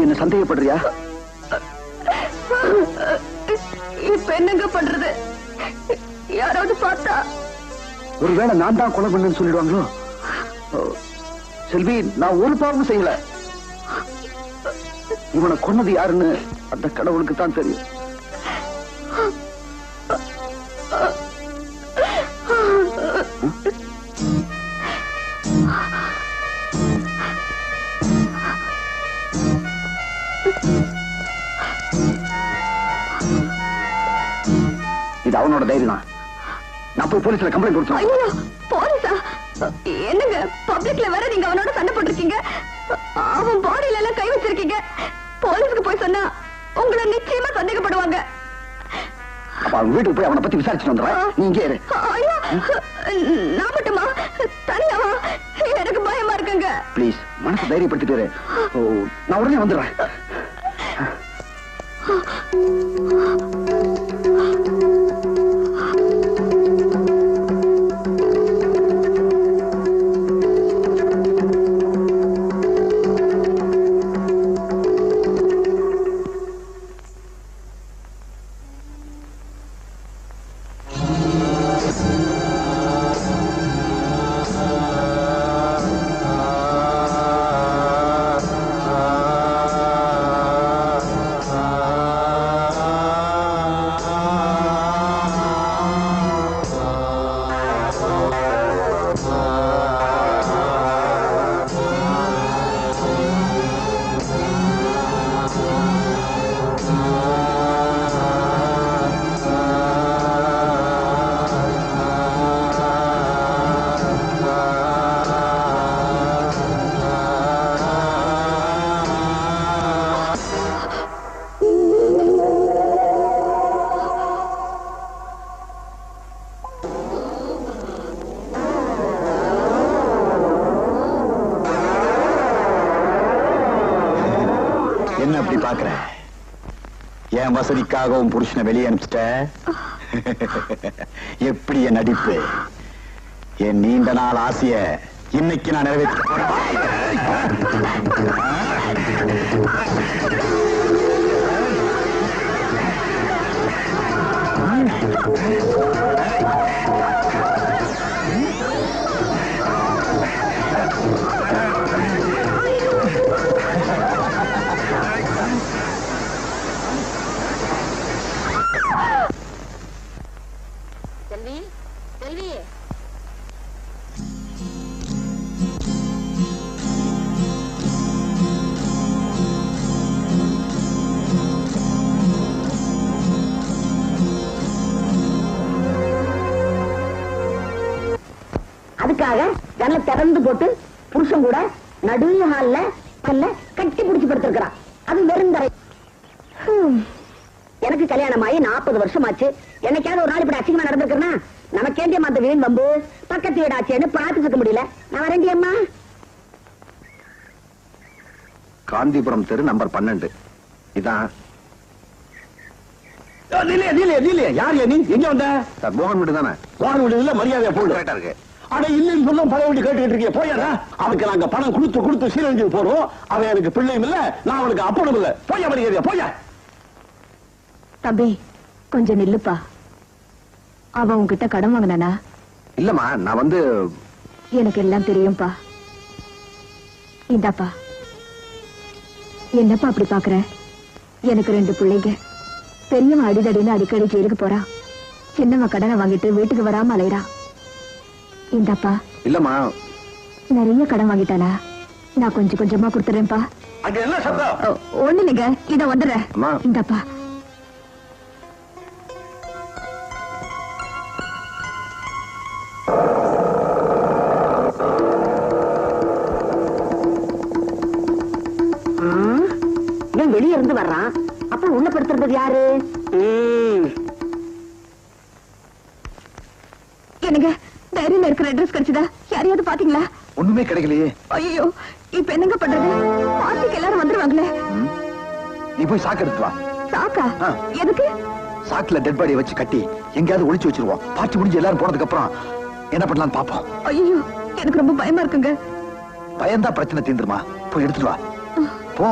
என்ன சந்தேகப்படுறியா? இப்ப என்னங்க பண்றது? யாராவது பார்த்தா ஒருவேளை நான் தான் கொலை பண்ணேன்னு சொல்லிடுவாங்களோ? செல்வி, நான் ஒரு பாவமும் செய்யல. இவனை கொன்னது யாருன்னு அந்த கடவுளுக்கு தான் தெரியும். இது அவனோட தைரியம் தான். நான் போய் போலீஸ்ல கம்ப்ளைண்ட் கொடுத்தேன். ஐயோ, போலீஸா? என்னங்க பப்ளிக்ல வேற நீங்க அவனோட சண்டை போட்டிருக்கீங்க. அவன் பாடியில எல்லாம் கை வச்சிருக்கீங்க. போலீஸ்க்கு போய் சொன்னா உங்களை நிச்சயமா சந்தேகப்படுவாங்க. அப்ப அவன் வீட்டுக்கு போய் அவனை பத்தி விசாரிச்சுட்டு வந்துடுறேன். நீ இங்கே இரு. ஐயோ, நான் மட்டுமா? தனியாவா? எனக்கு பயமா இருக்குங்க. ப்ளீஸ் மனசு தைரியப்படுத்திட்டு இரு. நான் உடனே வந்துடுறேன். என்ன அப்படி பாக்குற? என் வசதிக்காகவும் புருஷனை வெளியே அனுப்பிச்சிட்ட. எப்படி என் நடிப்பு? என் நீண்ட நாள் ஆசைய இன்னைக்கு நான் நிறைவேற்ற செல்வி, செல்வி. அதுக்காக ஜன்னலை திறந்து போட்டு புருஷன் கூட நடு ஹால்ல கட்டி பிடிச்சு படுத்திருக்கிறான். அது வெறுந்தரை. எனக்கு கல்யாணம் ஆகி 40 வருஷம் ஆச்சு. என்னைக்காவது ஒரு நாள் இப்படி அசிங்கமா நடந்திருக்கிறேன்னா நமக்கேண்டிய அந்த வீண் வம்பு பக்கத்து வீடாச்சேன்னு பார்த்துட்டு இருக்க முடியல. நான் வரேன்டி அம்மா. காந்திபுரம் தெரு நம்பர் 12. இதான் யார் நீ? எங்க வந்த? மோகன் வீடு தானே? மோகன் வீடு இல்ல, மரியாதையா போடு. கரெக்டா இருக்கு. ஆனா இல்லன்னு சொல்ல பழைய வீடு கேட்டுக்கிட்டு இருக்கீங்க. போயாடா. அவனுக்கு நாங்க பணம் கொடுத்து சீரழிஞ்சு போறோம். அவன் எனக்கு பிள்ளையும் இல்ல, நான் அவனுக்கு அப்பனும் இல்ல. போயா மரியாதையா போயா. தம்பி, கொஞ்சம் நில்லுப்பா. அவன் உன்கிட்ட கடன் வாங்கினானா? இல்லம்மா, நான் வந்து எனக்கு எல்லாம் தெரியும்பா. இந்தாப்பா. என்னப்பா அப்படி பாக்குற? எனக்கு 2 பிள்ளைங்க. பெரியவன் அடிதடின்னு அடிக்கடி ஜெயிலுக்கு போறான். சின்னவன் கடனை வாங்கிட்டு வீட்டுக்கு வராம அலையிறான். இந்தாப்பா. இல்லம்மா, நிறைய கடன் வாங்கிட்டானா? நான் கொஞ்சம் கொஞ்சமா கொடுத்துறேன்ப்பா. அங்க என்ன சத்தம்? ஒண்ணு இல்லைங்க, இத வந்துடுறேன். இந்தாப்பா. வெளியே இருந்து வர்றான். அப்ப உள்ள படுத்துறது யாரு? என்னங்க, டைரியில இருக்கிற அட்ரஸ் கிடைச்சதா? யாரையாவது பாத்தீங்களா? ஒண்ணுமே கிடைக்கலையே. ஐயோ, இப்ப என்னங்க பண்றது? பார்ட்டிக்கு எல்லாரும் வந்துருவாங்களே. நீ போய் சாக்கு எடுத்து வா. சாக்கா? எதுக்கு? சாக்குல டெட் பாடியை வச்சு கட்டி எங்கேயாவது ஒளிச்சு வச்சிருவோம். பார்ட்டி முடிஞ்சு எல்லாரும் போனதுக்கு அப்புறம் என்ன பண்ணலாம்னு பாப்போம். ஐயோ, எனக்கு ரொம்ப பயமா இருக்குங்க. பயந்தா பிரச்சனை தீந்துருமா? போய் எடுத்துட்டு வா. போ.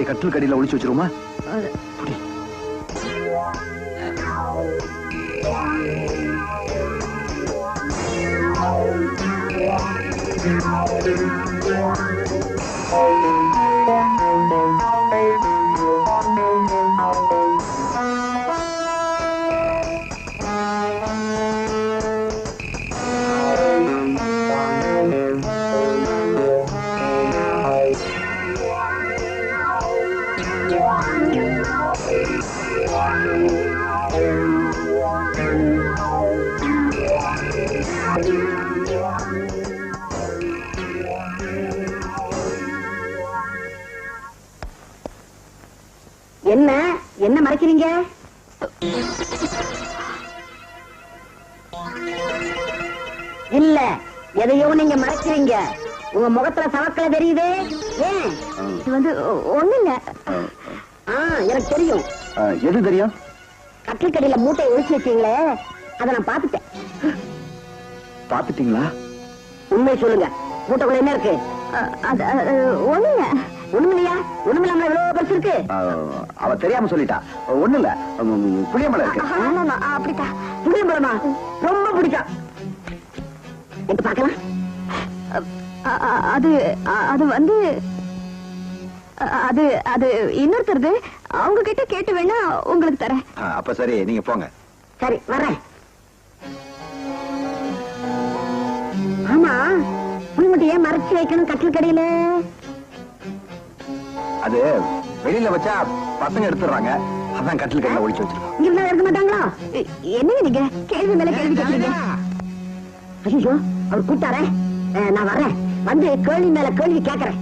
கட்டில் கடியில ஒளிச்சு வச்சிருமா? என்ன என்ன மறைக்கிறீங்க? இல்ல எதையோ நீங்க மறைக்கிறீங்க. உங்க முகத்துல சவக்கல தெரியுது. ஏன்? இது வந்து ஒண்ணு இல்ல. எனக்கு தெரியும். எது தெரியும்? கட்டில் கடியில மூட்டையை ஒழிச்சு வச்சீங்களே, அதை நான் பாத்துட்டேன். பாத்துட்டீங்களா? உண்மை சொல்லுங்க, மூட்டைக்குள்ள என்ன இருக்கு? ஒண்ணு இல்ல. ஒண்ணுமில்லையா? ஒண்ணுமில்லாம எவ்வளவு பெருசு இருக்கு? அவ தெரியாம சொல்லிட்டா. ஒண்ணு இல்ல, புளியம்பழம் இருக்கு. அப்படித்தான். புளியம்பழமா? ரொம்ப பிடிக்கும். எங்க பாக்கலாம். அது அது வந்து அது அது இன்னொருத்தருது. அவங்க கிட்ட கேட்டு வேணா உங்களுக்கு தரேன். அப்ப சரி, நீங்க போங்க. சரி, வரேன். ஆமா, புளிமட்டி ஏன் மறைச்சு வைக்கணும் கட்டில் கடையில? அது வெளியில வச்சா பசங்க எடுத்துறாங்க. அதான் கட்டில் கடையில ஒளிச்சு வச்சிருக்கோம். இங்க இருந்தா எடுக்க மாட்டாங்களா? என்னங்க நீங்க கேள்வி மேல கேள்வி கேட்கறீங்க? ஐயோ, அவர் கூட்டாரே. நான் வரேன். வந்து கேள்வி மேல கேள்வி கேட்கறேன்.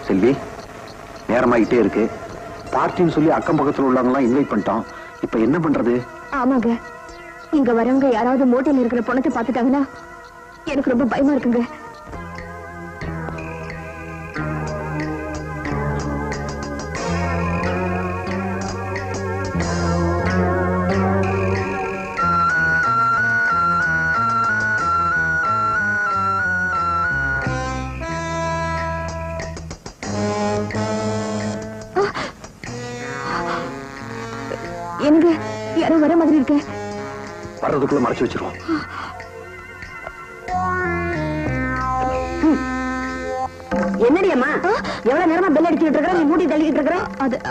செல்வி, நேரமாயிட்டே இருக்கு. பார்ட்டின்னு சொல்லி அக்கம் பக்கத்துல உள்ளவங்க எல்லாம் இன்வைட் பண்ணிட்டோம். இப்ப என்ன பண்றது? ஆமாங்க, இங்க வரவங்க யாராவது மோட்டல் இருக்கிற பணத்தை பாத்துட்டாங்கன்னா எனக்கு ரொம்ப பயமா இருக்குங்க. எனக்கு யாரோ வர மாதிரி இருக்கு. வர்றதுக்குள்ள மறைச்சு வச்சிருவோம். என்னடி அம்மா எவ்வளவு நேரமா பெல் அடிச்சுட்டு இருக்கிற, நீ மூடி தள்ளிக்கிட்டு இருக்கிற?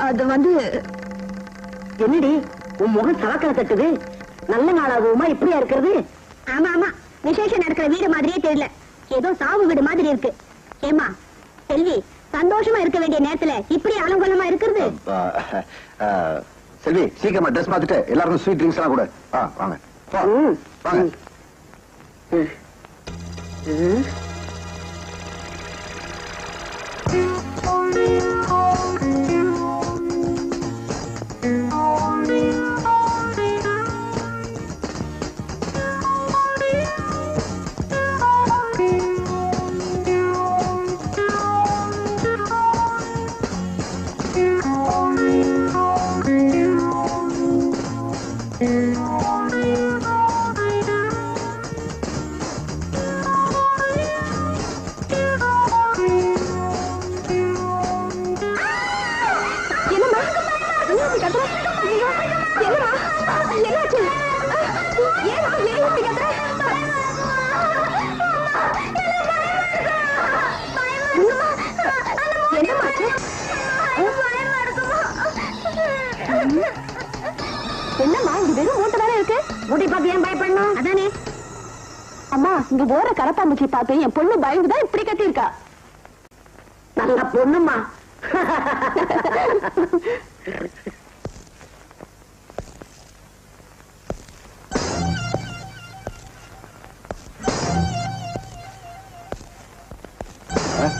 அது வந்து என்னடி உன் முகம் சவக்கல தட்டுது? நல்ல நாளாகுமா இப்படியா இருக்கிறது? ஆமா ஆமா, விசேஷம் நடக்கிற வீடு மாதிரியே தெரியல, ஏதோ சாவு வீடு மாதிரி இருக்கு. ஏமா செல்வி, சந்தோஷமா இருக்க வேண்டிய நேரத்துல இப்படி அலங்கோலமா இருக்கிறது? செல்வி, சீக்கிரமா ட்ரெஸ் பார்த்துட்டு எல்லாருக்கும் ஸ்வீட் ட்ரிங்க்ஸ் எல்லாம் கூட. வாங்க வாங்க. என்னம்மா இது வெறும் மூட்டை தானே இருக்கு? முடி பார்த்து ஏன் பயப்படணும்? அதானே. அம்மா, இங்க போற கரப்பாம்பூச்சி பார்த்து என் பொண்ணு பயந்துதான் இப்படி கட்டி இருக்கா. நல்ல பொண்ணுமா.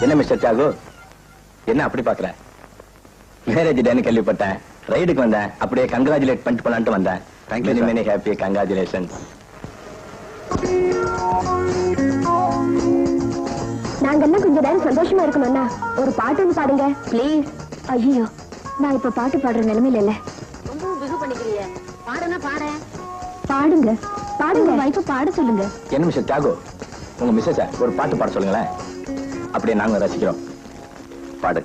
என்ன மிஸ்டர் சாகு, என்ன அப்படி பாக்குற? மேரேஜ் டேன்னு கேள்விப்பட்டேன், ரைடுக்கு வந்தேன், அப்படியே கங்க்ராச்சுலேட் பண்ணிட்டு போலான்ட்டு வந்தேன். Many many happy congratulation. நாங்கெல்லாம் கொஞ்ச நேரம் சந்தோஷமா இருக்கணும்னா ஒரு பாட்டு பாடுங்க பிளீஸ். ஐயோ, நான் இப்ப பாட்டு பாடுற நிலைமையில இல்ல. ரொம்ப பிகு பண்ணிக்கிறீங்க. பாடுனா பாட. பாடுங்க பாடுங்க, வைஃப பாட சொல்லுங்க. என்ன மிஸ்டர் சாகு, உங்க மிஸ்ஸஸ் ஒரு பாட்டு பாட சொல்லுங்களேன், அப்படியே நாங்க ரசிக்கிறோம். பாடு.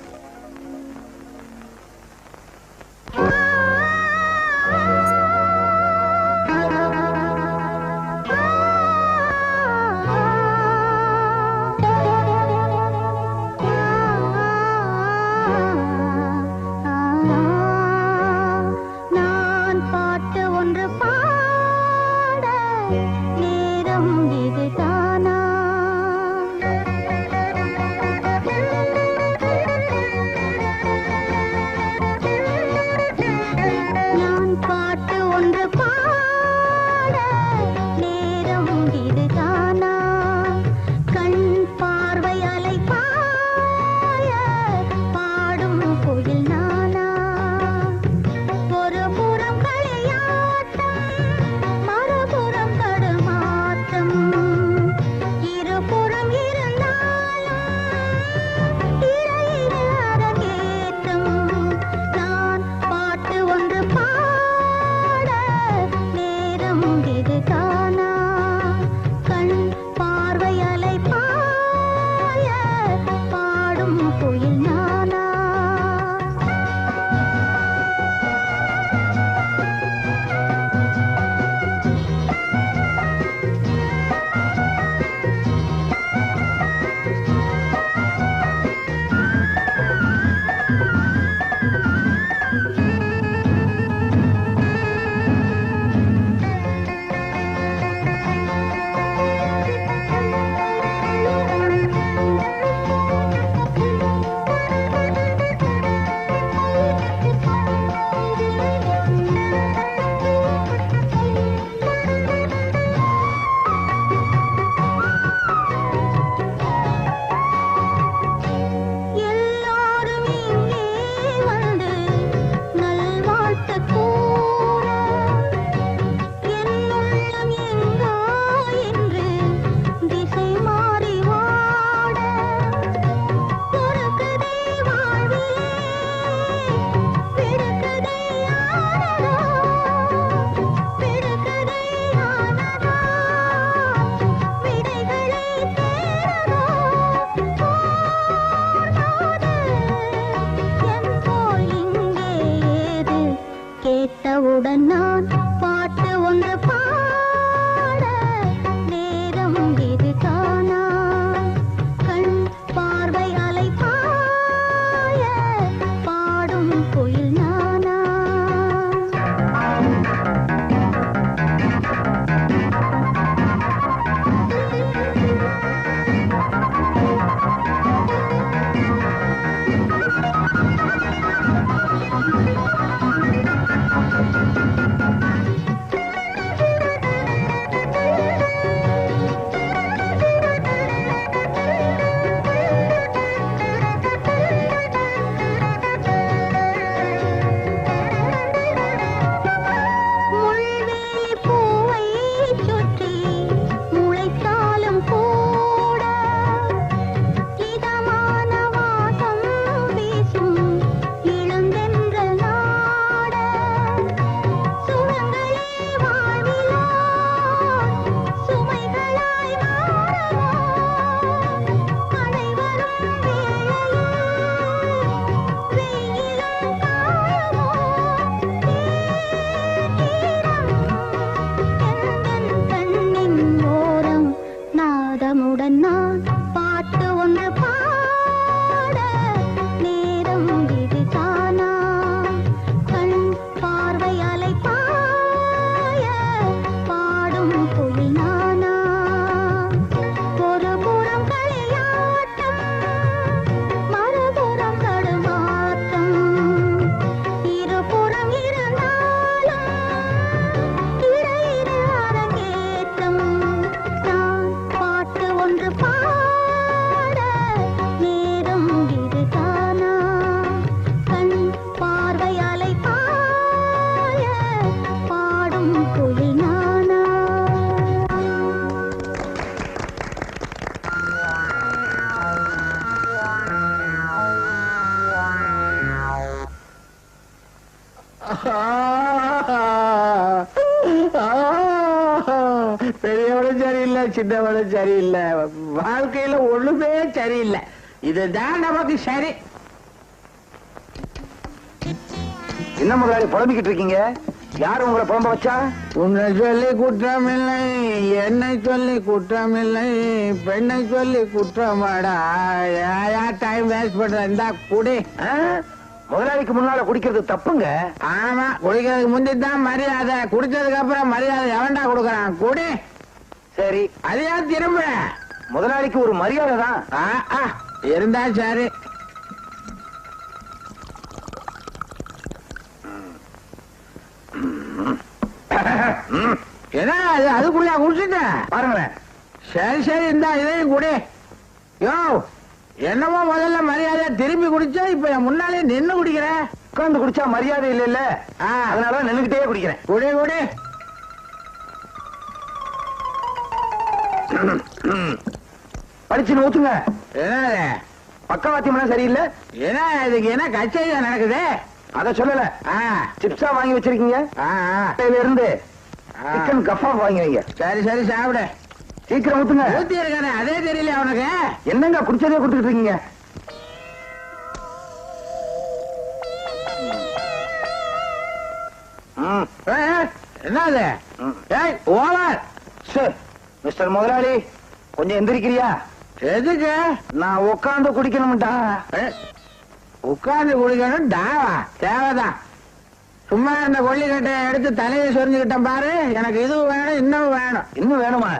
பெரியவளும் சரியில்லை, சின்னவளும் சரியில்லை, வாழ்க்கையில ஒண்ணுமே சரியில்லை. இதுதான் நமக்கு சரி. என்ன முதலாளி புலம்பிக்கிட்டு இருக்கீங்க? யாரு உங்களை புலம்ப வச்சா? உன்னை சொல்லி குற்றமில்லை, என்னை சொல்லி குற்றமில்லை, பெண்ணை சொல்லி குற்றமாடா. டைம் வேஸ்ட் பண்ற இந்த குடி. முதலாளிக்கு முன்னால குடிக்கிறது தப்புங்க. ஆமா, குடிக்கிறதுக்கு முந்திதான் மரியாதை, குடிச்சதுக்கு அப்புறம் மரியாதை எவன்டா கொடுக்கறான்? குடி. சரி, அதையா திரும்ப. முதலாளிக்கு ஒரு மரியாதை தான் இருந்தா சரி. என்ன அதுக்குள்ளயா குடிச்சுட்ட பாருங்களேன். சரி சரி, இந்த இதையும் குடி. யோ, என்னமோ முதல்ல மரியாதை திரும்பி குடிச்சா இப்ப என் முன்னாலே நின்னு குடிக்கிற. உட்கார்ந்து குடிச்சா மரியாதை இல்ல, அதனால நின்னுகிட்டே குடிக்கிறேன். குடி குடி. படிச்சு ஊத்துங்க. என்ன பக்கவாத்தியம்னா சரியில்லை. என்ன இதுக்கு என்ன கச்சேரி நடக்குது? அத சொல்லல. சிப்ஸா வாங்கி வச்சிருக்கீங்க, இருந்து சிக்கன் கஃபா வாங்கி வைங்க. சரி சரி, சாப்பிடு. சீக்கிரம் ஊத்துங்க. ஊத்தி இருக்கானே, அதே தெரியல அவனுக்கு. என்னங்க குடிச்சதே கொடுத்துட்டு இருக்கீங்க? என்னது? ஓவர். மிஸ்டர் முதலாளி, கொஞ்சம் எந்திரிக்கிறியா? எதுக்கு? நான் உட்காந்து குடிக்கணும்டா. உட்கார்ந்து குடிக்கணும் டாவா? தேவைதான். சும்மா இந்த கொல்லிக்கட்டையை எடுத்து தலையை சொரிஞ்சுக்கிட்டேன் பாரு. எனக்கு இது வேணும், இன்னும் வேணும். இன்னும் வேணுமா?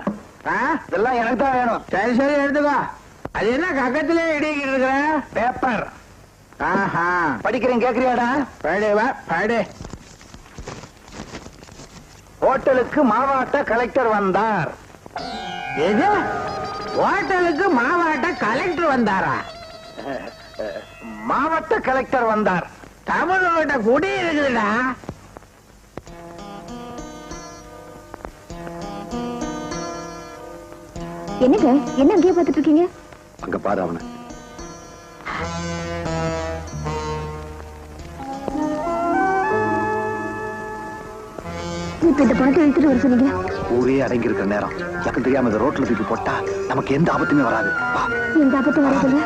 இதெல்லாம் எனக்கு தான் வேணும். சரி சரி, எடுத்துக்கோ. அது என்ன கக்கத்திலே இடிக்கிட்டு இருக்கிற? பேப்பர். ஆஹா, படிக்கிறேன், கேக்குறியாடா? படி வா, படி. ஹோட்டலுக்கு மாவாட்ட கலெக்டர் வந்தார். எது? ஹோட்டலுக்கு மாவாட்ட கலெக்டர் வந்தாரா? மாவட்ட கலெக்டர் வந்தார். தமிழோட குடி இருக்குதுடா. என்னங்க, என்ன அங்கேயே பார்த்துட்டு இருக்கீங்க? அங்க பாரு அவனை. இப்ப இந்த பணத்தை எடுத்துட்டு வர சொன்னீங்க. ஊரே அடங்கி இருக்கிற நேரம், எனக்கு தெரியாம இந்த ரோட்ல தூக்கி போட்டா நமக்கு எந்த ஆபத்துமே வராது. எந்த ஆபத்து வராதுல்ல?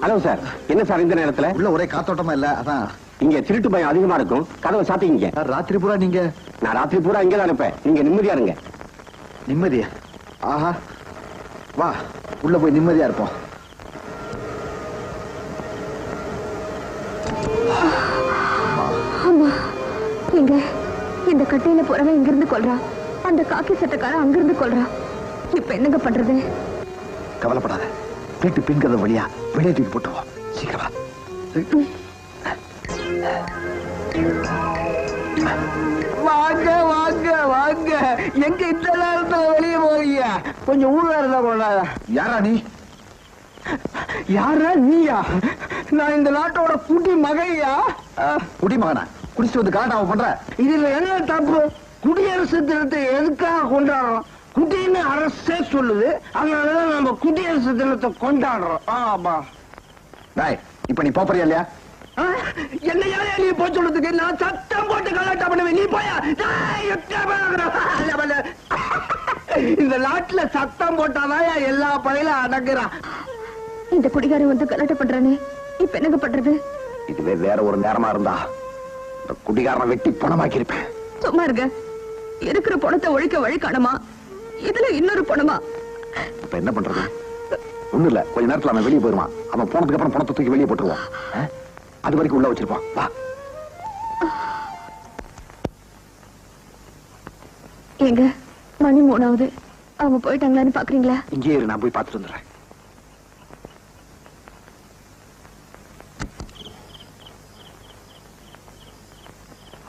ஹலோ சார், என்ன சார் இந்த நேரத்துல? உள்ள ஒரே காத்தோட்டமா இல்ல, அதான். இங்க திருட்டு பயம் அதிகமா இருக்கும், கதவை சாத்திங்க. ராத்திரி பூரா நீங்க? நான் ராத்திரி பூரா இங்க தான் இருப்பேன், நீங்க நிம்மதியா இருங்க. நிம்மதியா? ஆஹா, வா உள்ள போய் நிம்மதியா இருப்போம். ஆமா, எங்க இந்த கட்டையில போறவன் இங்கிருந்து கொல்றான், அந்த காக்கி சட்டக்காரன் அங்கிருந்து கொல்றான். இப்ப என்னங்க பண்றது? கவலைப்படாத, வீட்டு பின்கதை வழியா வெளியே தூக்கி போட்டுருவோம். சீக்கிரமா. வாங்க வாங்க வாங்க. எங்க இந்த நேரத்துல வெளியே போறீங்க? கொஞ்சம் ஊழ இருந்தா கொண்டாத. யாரா நீ? யாரா நீயா? நான் இந்த நாட்டோட குடி மகையா. குடிமகனா? குடிச்சு வந்து கலாட்டாவை பண்ற? இதுல என்ன தப்பு? குடியரசு தினத்தை எதுக்காக கொண்டாடுறோம்? குடின்னு அரசே சொல்லுது, அதனாலதான் நம்ம குடியரசு தினத்தை கொண்டாடுறோம். ஆமா. இப்ப நீ போறியா இல்லையா? என்ன யாரையா நீ போய் சொல்றதுக்கு? நான் சத்தம் போட்டு கலாட்டா பண்ணுவேன், நீ போயா? இந்த நாட்டுல சத்தம் போட்டாதான் எல்லா பயிலும் அடங்குறான். இந்த குடிகாரன் வந்து கலாட்ட பண்றானே, இப்ப என்னங்க பண்றது? இதுவே வேற ஒரு நேரமா இருந்தா இந்த குடிகாரனை வெட்டி பணமாக்கி இருப்பேன். சும்மா இருங்க. இருக்கிற பணத்தை ஒழிக்க வழி காணுமா? இதுல இன்னொரு பணமா? இப்ப என்ன பண்றது? ஒண்ணு இல்ல, கொஞ்ச நேரத்துல அவன் வெளியே போயிருவான். அவன் போனதுக்கு அப்புறம் பணத்தை தூக்கி வெளியே போட்டுருவான். அது வரைக்கும் உள்ள வச்சிருப்பான். வா. எங்க மணி 3ஆவது, அவங்க போயிட்டாங்களான்னு பாக்குறீங்களா? இங்கே இரு, நான் போய் பார்த்துட்டு வந்துடுறேன்.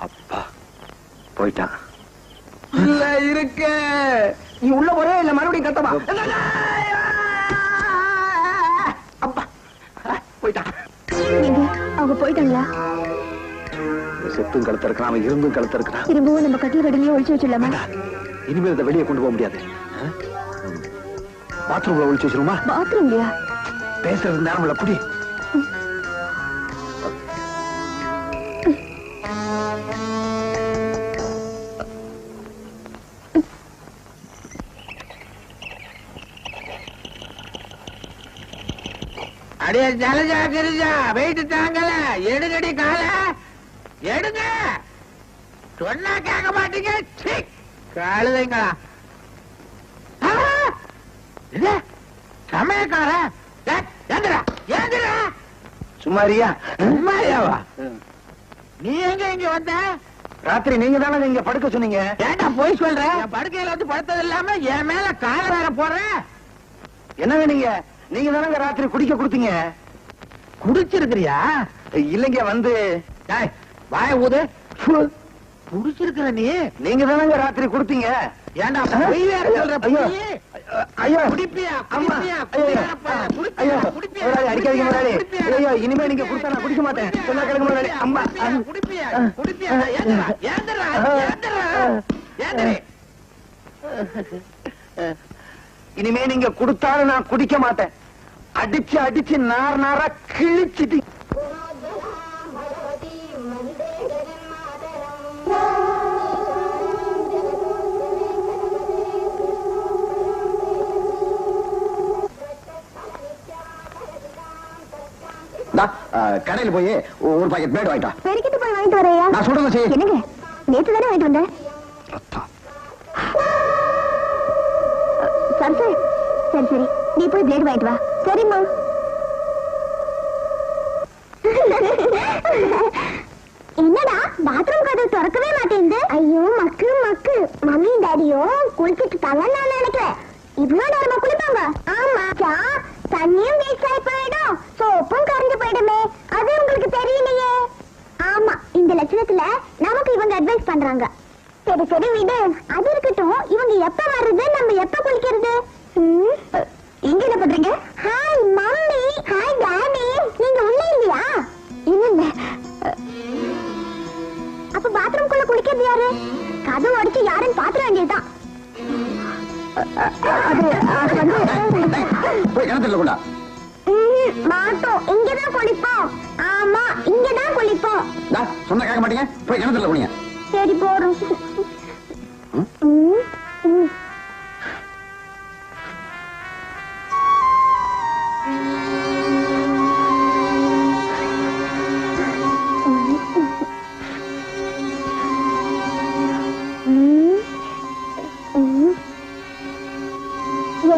அப்பா போயிட்டான். இல்ல இருக்க. நீ உள்ள போற இல்ல மறுபடியும் கத்தமா? அப்பா போயிட்டான். எங்க அவங்க போயிட்டாங்களா? செத்தும் கழுத்த இருக்கிறான், அவன் இருந்தும் கழுத்த இருக்கிறான். திரும்பவும் நம்ம கட்டில் கடலையே ஒழிச்சு வச்சிடலாமா? இனிமேல் இதை வெளியே கொண்டு போக முடியாது. பாத்ரூம்ல ஒழிச்சு வச்சிருமா? பாத்ரூம்லயா? பேசுறது நேரம் அப்படி. அடியே ஜலஜா கிரிஜா வெயிட்டு தாங்கல, எடுங்கடி கால எடுங்க. சொன்னா கேட்க மாட்டீங்க. கழுதைங்களா சமயக்கார சும்மாரியா? சும்மாரியாவா? நீ எங்க இங்க வந்த? ராத்திரி நீங்க தானே இங்க படுக்க சொன்னீங்க. ஏண்டா போய் சொல்ற? என் படுக்கையில வந்து படுத்தது இல்லாம என் மேல கால வேற போற. என்ன வேணுங்க? நீங்க தானே ராத்திரி குடிக்க கொடுத்தீங்க. குடிச்சிருக்கிறியா? இல்லைங்க வந்து வாய ஊது. குடிச்சிருக்கிற நீ? நீங்க தானே ராத்திரி கொடுத்தீங்க. ஏண்டா பொய் வேற சொல்ற? ஐயோ குடிப்பியா? அடிக்காதீங்க முதலாளி. ஐயோ இனிமே நீங்க கொடுத்தா நான் குடிக்க மாட்டேன். சொன்னா கேளுங்க முதலாளி. அம்மா குடிப்பியா? குடிப்பியா? ஏந்திரா ஏந்திரா ஏந்திரா. இனிமே நீங்க கொடுத்தாலும் நான் குடிக்க மாட்டேன். அடிச்சு அடிச்சு நார் நாரா கிழிச்சிட்டு. கடையில் போய் ஒரு பாக்கெட் பிளேட் வாங்கிட்டா. பெருக்கிட்டு போய் வாங்கிட்டு வரையா? நான் சொல்றத செய்ய. என்னங்க நேற்று தானே வாங்கிட்டு வந்தேன். சரி சரி சரி நீ போய் பிளேட் வாங்கிட்டு வா. சரிம்மா. என்னடா பாத்ரூம் கதவு திறக்கவே மாட்டேங்குது? ஐயோ மக்கு மக்கு. மம்மியும் டாடியும் குளிச்சிட்டு நான் நினைக்கிறேன். இவ்வளவு நேரமா குளிப்பாங்க? ஆமா தண்ணியும் வேஸ்ட் ஆகி போயிடும், சோப்பும் கரைஞ்சு போயிடுமே. அது உங்களுக்கு தெரியலையே. ஆமா இந்த லட்சணத்துல நமக்கு இவங்க அட்வைஸ் பண்றாங்க. சரி சரி விடு, அது இருக்கட்டும். இவங்க எப்ப வர்றது, நம்ம எப்ப குளிக்கிறது? இங்க என்ன பண்றீங்க? Hi mummy. Hi daddy. நீங்க உள்ள இல்லையா? இல்ல. அப்ப பாத்ரூம்குள்ள குளிக்கிறது யாரு? கதவு அடிச்சு யாருன்னு பாத்துற வேண்டியதுதான். மாட்டோம், இங்கதான் குளிப்போம். ஆமா இங்கதான் குளிப்போம். சொன்ன கேட்க மாட்டீங்க. போய் கிணத்துல குளிங்க. சரி போறோம்.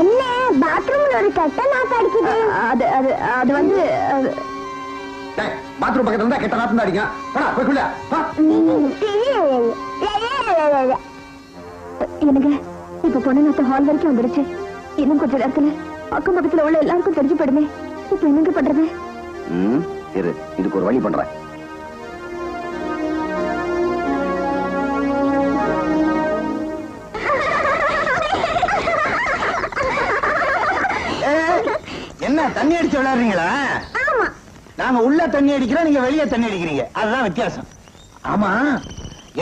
என்ன பாத்ரூம்ல ஒரு கெட்ட நாக்கு அடிக்குது? அது வந்து பாத்ரூம் பக்கத்துல இருந்தா கெட்ட நாத்து அடிக்கும். எனக்கு இப்ப பொண்ணு நாத்து ஹால் வரைக்கும் வந்துருச்சு. இன்னும் கொஞ்ச நேரத்துல அக்கம் பக்கத்துல உள்ள எல்லாருக்கும் தெரிஞ்சு போயிடுமே. இப்ப என்னங்க பண்றது? இதுக்கு ஒரு வழி பண்றேன். என்ன தண்ணி அடிச்சு விளையாடுறீங்களா? ஆமா. நாங்க உள்ள தண்ணி அடிக்கிறோம், நீங்க வெளியே தண்ணி அடிக்கிறீங்க. அதுதான் வித்தியாசம். ஆமா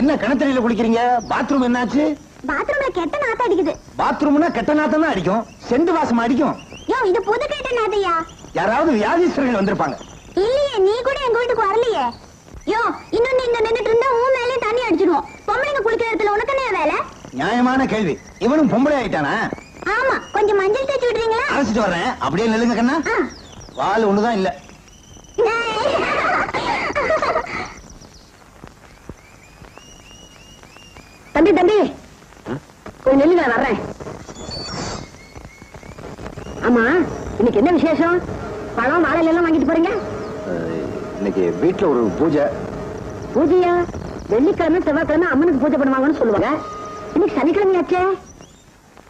என்ன கிணத்தடியில குளிக்கிறீங்க? பாத்ரூம் என்னாச்சு? பாத்ரூம்ல கெட்ட நாத்து அடிக்குது. பாத்ரூம்னா கெட்ட நாத்தம் தான் அடிக்கும். செண்டு வாசம் அடிக்கும். யோ இது புது கெட்ட நாத்தையா? யாராவது வியாதிஸ்தர்கள் வந்திருப்பாங்க. இல்லையே, நீ கூட எங்க வீட்டுக்கு வரலையே. யோ இன்னொன்னு இங்க நின்னுட்டு இருந்தா உன் மேலே தண்ணி அடிச்சிடுவோம். பொம்பளைங்க குளிக்கிற இடத்துல உனக்கு என்ன வேலை? நியாயமான கேள்வி. இவனும் பொம்பளை ஆயிட்டானா? ஆமா. கொஞ்சம் மஞ்சள் தேய்ச்சி விடுறீங்களா? அழைச்சிட்டு வர்றேன். அப்படியே நில்லுங்க கண்ணா. வால் ஒண்ணுதான் இல்ல. தம்பி தம்பி கொஞ்சம் நெல்லுங்க, வர்றேன். ஆமா இன்னைக்கு என்ன விசேஷம்? பழம் வாழையில எல்லாம் வாங்கிட்டு போறீங்க? இன்னைக்கு வீட்டுல ஒரு பூஜை. பூஜையா? வெள்ளிக்கிழமை செவ்வாய்க்கிழமை அம்மனுக்கு பூஜை பண்ணுவாங்கன்னு சொல்லுவாங்க. இன்னைக்கு சனிக்கிழமையாச்சே.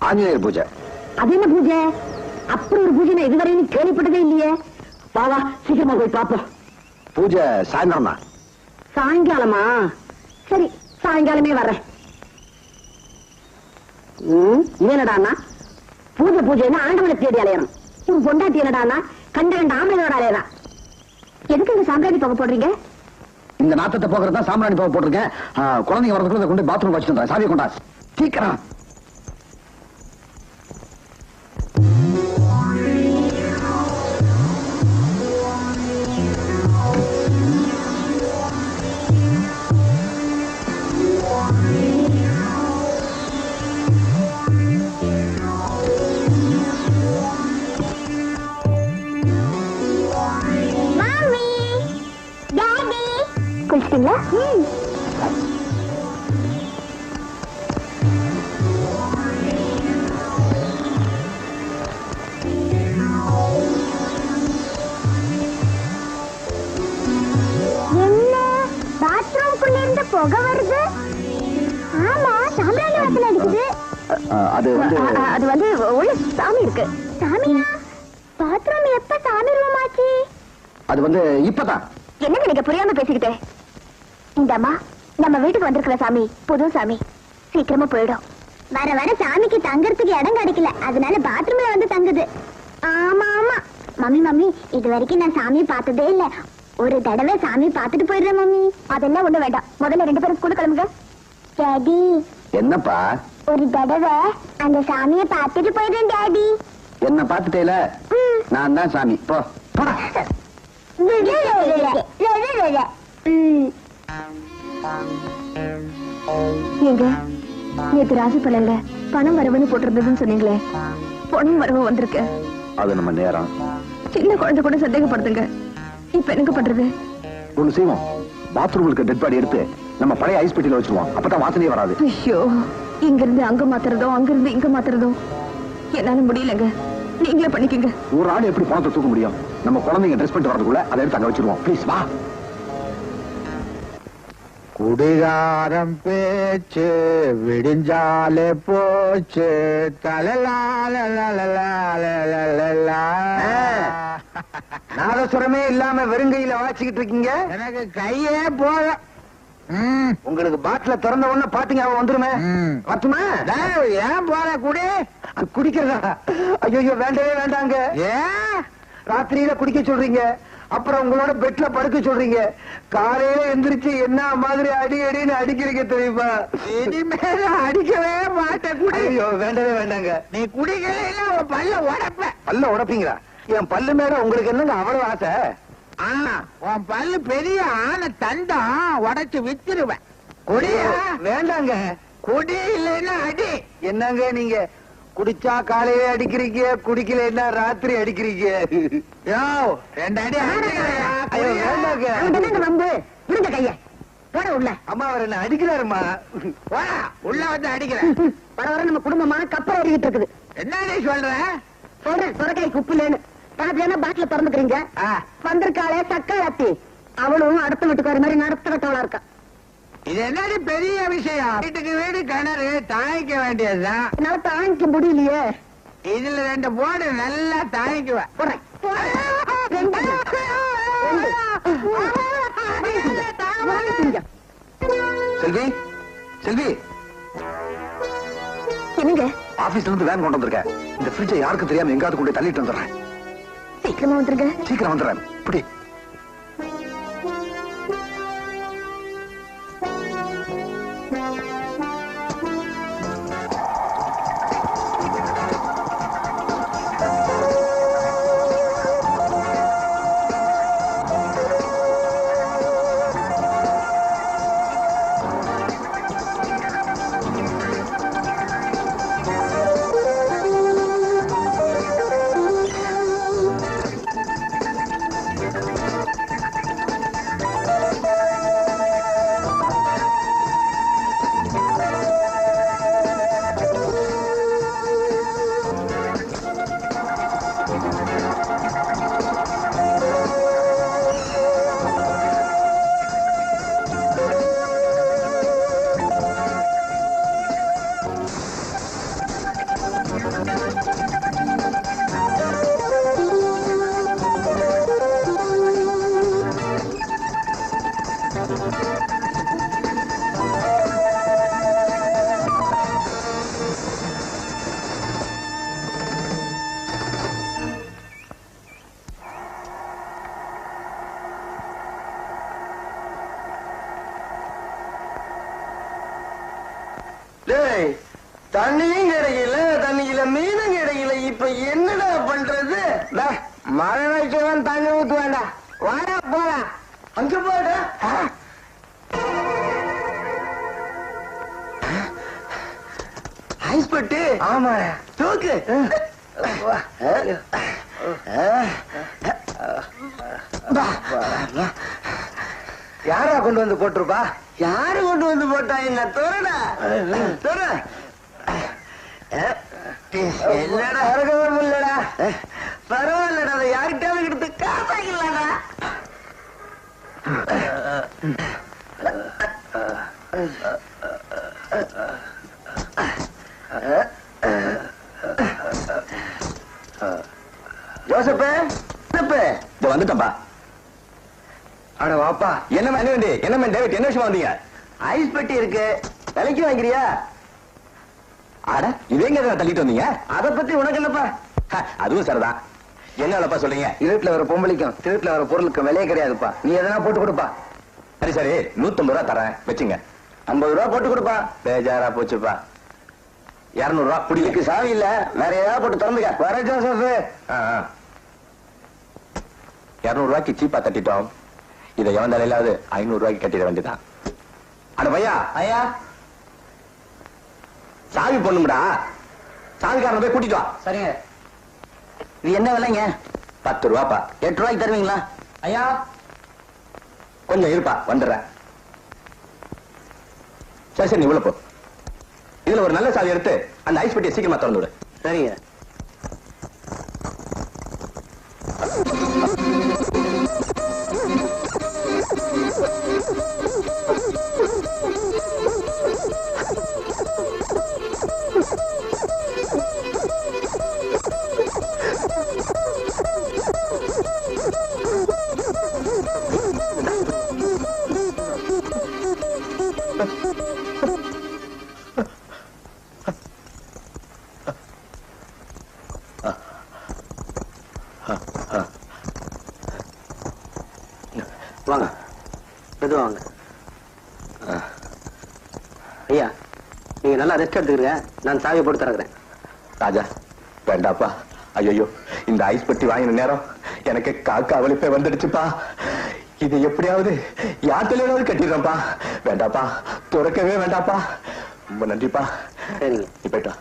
ஆஞ்சநேயர் பூஜை. அது என்ன பூஜை? அப்படி ஒரு பூஜை நான் இதுவரையும் கேள்விப்பட்டதே இல்லையே. வா சீக்கிரமா போய் பாப்போம். பூஜை சாயந்தரம் தான். சாயங்காலமா? சரி சாயங்காலமே வர்றேன். என்னடானா பூஜை பூஜைன்னா ஆண்டவனை தேடி அலையணும். உன் பொண்டாட்டி என்னடானா கண்ட ஆம்பளையோட அலையலாம். எதுக்கு இந்த சாம்பிராணி போக போடுறீங்க? இந்த நாத்தத்தை போக்குறதா சாம்பிராணி போக போட்டிருக்கேன். குழந்தைங்க வரதுக்குள்ள கொண்டு பாத்ரூம் வச்சுட்டு சாவியை கொண்டா சீக்கிரம். குளிச்சிட்டீங்களா? என்ன பாத்ரூம்குள்ள இருந்து புகை வருது? ஆமா, சாம்பிராணி வாசனை அடிக்குது. அது வந்து உள்ள சாமி இருக்கு. சாமியா? பாத்ரூம் எப்ப சாமி ரூம் ஆச்சு? அது வந்து இப்பதான். என்ன நீங்க புரியாம பேசிக்கிட்டே? இந்தம்மா, நம்ம வீட்டுக்கு வந்திருக்கிற சாமி புது சாமி, சீக்கிரமா போயிடும். வர வர சாமிக்கு தங்கறதுக்கு இடம் கிடைக்கல, அதனால பாத்ரூம்ல வந்து தங்குது. ஆமா ஆமா மம்மி, மம்மி இது வரைக்கும் நான் சாமி பார்த்ததே இல்ல. ஒரு தடவை சாமி பார்த்துட்டு போயிடுறேன் மம்மி. அதெல்லாம் ஒண்ணு வேண்டாம், முதல்ல 2 பேரும் ஸ்கூலுக்கு கிளம்புங்க. டாடி. என்னப்பா? ஒரு தடவை அந்த சாமியை பார்த்துட்டு போயிடுறேன் டாடி. என்ன பார்த்துட்டேல? நான் தான் சாமி. போ. ஏங்க, நேத்து ராசி பலன்ல பணம் வரவுன்னு போட்டிருந்ததுன்னு சொன்னீங்களே, பணம் வரவு வந்திருக்கு. அது நம்ம நேரம். சின்ன குழந்தை கூட சந்தேகப்படுதுங்க. இப்ப என்ன பண்றது? ஒண்ணு செய்வோம், பாத்ரூம்ல இருக்க டெட் பாடி எடுத்து நம்ம பழைய ஐஸ் பெட்டியில வச்சிருவோம். அப்பதான் வாசனையே வராது. ஐயோ, இங்க இருந்து அங்க மாத்துறதோ அங்க இருந்து இங்க மாத்துறதோ என்னால முடியலங்க. நீங்களே பண்ணிக்கங்க. ஒரு ஆள் எப்படி பணத்தை தூக்க முடியும்? நம்ம குழந்தைங்க ட்ரெஸ் பண்ணிட்டு வரதுக்குள்ள அதை எடுத்து அங்க வச்சிருவோம். ப்ளீஸ் வா. குடிகாரம் பேச்சு விடிஞ்சாலே போச்சு. நாதசுரமே இல்லாம வெறுங்கையில வாச்சிக்கிட்டு இருக்கீங்க. எனக்கு கையே போல. உங்களுக்கு பாட்டில திறந்த உடனே பாத்தீங்க அவன் வந்துருமே. பத்துமா? ஏன் போல குடி? குடிக்கிறதா? ஐயோ வேண்டவே வேண்டாங்க. ஏன் ராத்திரியில குடிக்க சொல்றீங்க, அப்புறம் உங்களோட பெட்ல படுக்க சொல்றீங்க, காலையில எந்திரிச்சு என்ன மாதிரி அடி அடின்னு அடிக்கிறீங்க தெரியுமா? இனிமேல அடிக்கவே மாட்டேன். குடி. ஐயோ வேண்டவே வேண்டாங்க. நீ குடிக்கலைன்னா உன் பல்ல உடைப்ப. பல்ல உடைப்பீங்களா? என் பல்லு மேல உங்களுக்கு என்னங்க அவ்வளவு ஆசை? உன் பல்லு பெரிய ஆன தண்டம் உடைச்சு வித்துருவேன். குடியா? வேண்டாங்க. குடி இல்லைன்னா அடி. என்னங்க நீங்க குடிச்சா காலையில அடிக்கிறீங்க, குடிக்கலைன்னா ராத்திரி அடிக்கிறீங்க. யோ 2 அடி ஐயோ வேண்டாங்க. வந்து விடுங்க கைய போட உள்ள. அம்மா அவர் என்ன அடிக்கிறாருமா? உள்ள வந்து அடிக்கிறேன். வர வர நம்ம குடும்பமா கப்பல் ஏறிக்கிட்டு இருக்குது. என்ன நீ சொல்ற? சொல்றேன், சொரக்காய் குப்பிலேன்னு பாத்தியா பாட்டில திறந்துக்கிறீங்க. வந்திருக்காளே சக்காலத்தி, அவளும் அடுத்த வீட்டுக்கு மாதிரி நடத்த கட்டவளா இருக்கா. இது என்னடி பெரிய விஷயம்? வீட்டுக்கு வீடு கிணறு தாய்க்க வேண்டியதுதான். என்னால தாங்கிக்க முடியலையே. இதுல 2 போடு நல்லா தாய்க்குவேன். செல்வி, செல்வி, என்னங்க? ஆபீஸ்ல இருந்து வேன் கொண்டு வந்திருக்கேன். இந்த ஃப்ரிட்ஜை யாருக்கு தெரியாம எங்காவது கொண்டு தள்ளிட்டு வந்துடுறேன். சீக்கிரமா வந்துருங்க. சீக்கிரம் வந்துடுறேன். இப்படி தண்ணியும் கிடைக்கல, தண்ணியில மீனும் கிடைக்கல. இப்ப என்னடா பண்றது? மழை வச்சவன் தண்ணி ஊத்து வேண்டாம், வாடா போலாம். அங்க போட ஐஸ் பட்டு. ஆமா தூக்கு. யாரா கொண்டு வந்து போட்டிருப்பா? யாரு கொண்டு வந்து போட்டா? என்ன தோறடா தோற. என்னடா அரகம் இல்லடா. பரவாயில்லடா, அதை யார்கிட்டாவது எடுத்து காப்பாக்கலாடா. ஜோசப்பே வந்துட்டப்பா. அட வாப்பா. என்ன வேண்டி? என்ன டேவிட், என்ன விஷயம் வந்தீங்க? ஐஸ் பெட்டி இருக்கு, விலைக்கு வாங்கிறியா? அட இதேங்க தள்ளிட்டு வந்தீங்க. அதை பத்தி உனக்கு என்னப்பா? அதுவும் சரிதான். என்ன வேலைப்பா சொல்றீங்க? இருட்டுல வர பொம்பளைக்கும் திருட்டுல வர பொருளுக்கு விலையே கிடையாதுப்பா. நீ எதனா போட்டு கொடுப்பா. சரி சரி, 150 ரூபா தரேன், வச்சுங்க. 50 ரூபா போட்டு கொடுப்பா. பேஜாரா போச்சுப்பா. 200 ரூபா குடிலுக்கு சாவி இல்ல, வேற ஏதாவது போட்டு திறந்துக்க. வர ஜோசப். 200 ரூபாய்க்கு சீப்பா தட்டிட்டோம். இதை எவன் தலையிலாவது 500 ரூபாய்க்கு கட்டிட வேண்டியதான். அட பையா, ஐயா சாவி பொண்ணுடா. சாவிக்காரன் போய் கூட்டிட்டு வா. சரிங்க. இது என்ன விலைங்க? 10 ரூபாப்பா. 8 ரூபாய்க்கு தருவீங்களா? ஐயா கொஞ்சம் இருப்பா, வந்துடுறேன். சரி சரி, நீ உள்ள போ. இதுல ஒரு நல்ல சாவி எடுத்து அந்த ஐஸ் பெட்டியை சீக்கிரமா திறந்து விடு. சரிங்க. வாங்க, வாங்க. ஐயா, நீங்க நல்லா ரெஸ்ட் எடுத்துக்கிறீங்க, நான் சாவியை போட்டு தரக்கிறேன். ராஜா வேண்டாப்பா. ஐயோ, இந்த ஐஸ் பெட்டி வாங்கின நேரம் எனக்கு காக்கா வலிப்பே வந்துடுச்சுப்பா. இது எப்படியாவது யாத்திரையாவது கட்டிடுறேன்ப்பா. வேண்டாப்பா, துறக்கவே வேண்டாப்பா. ரொம்ப நன்றிப்பா. சரிங்க, நீ போயிட்டு வா.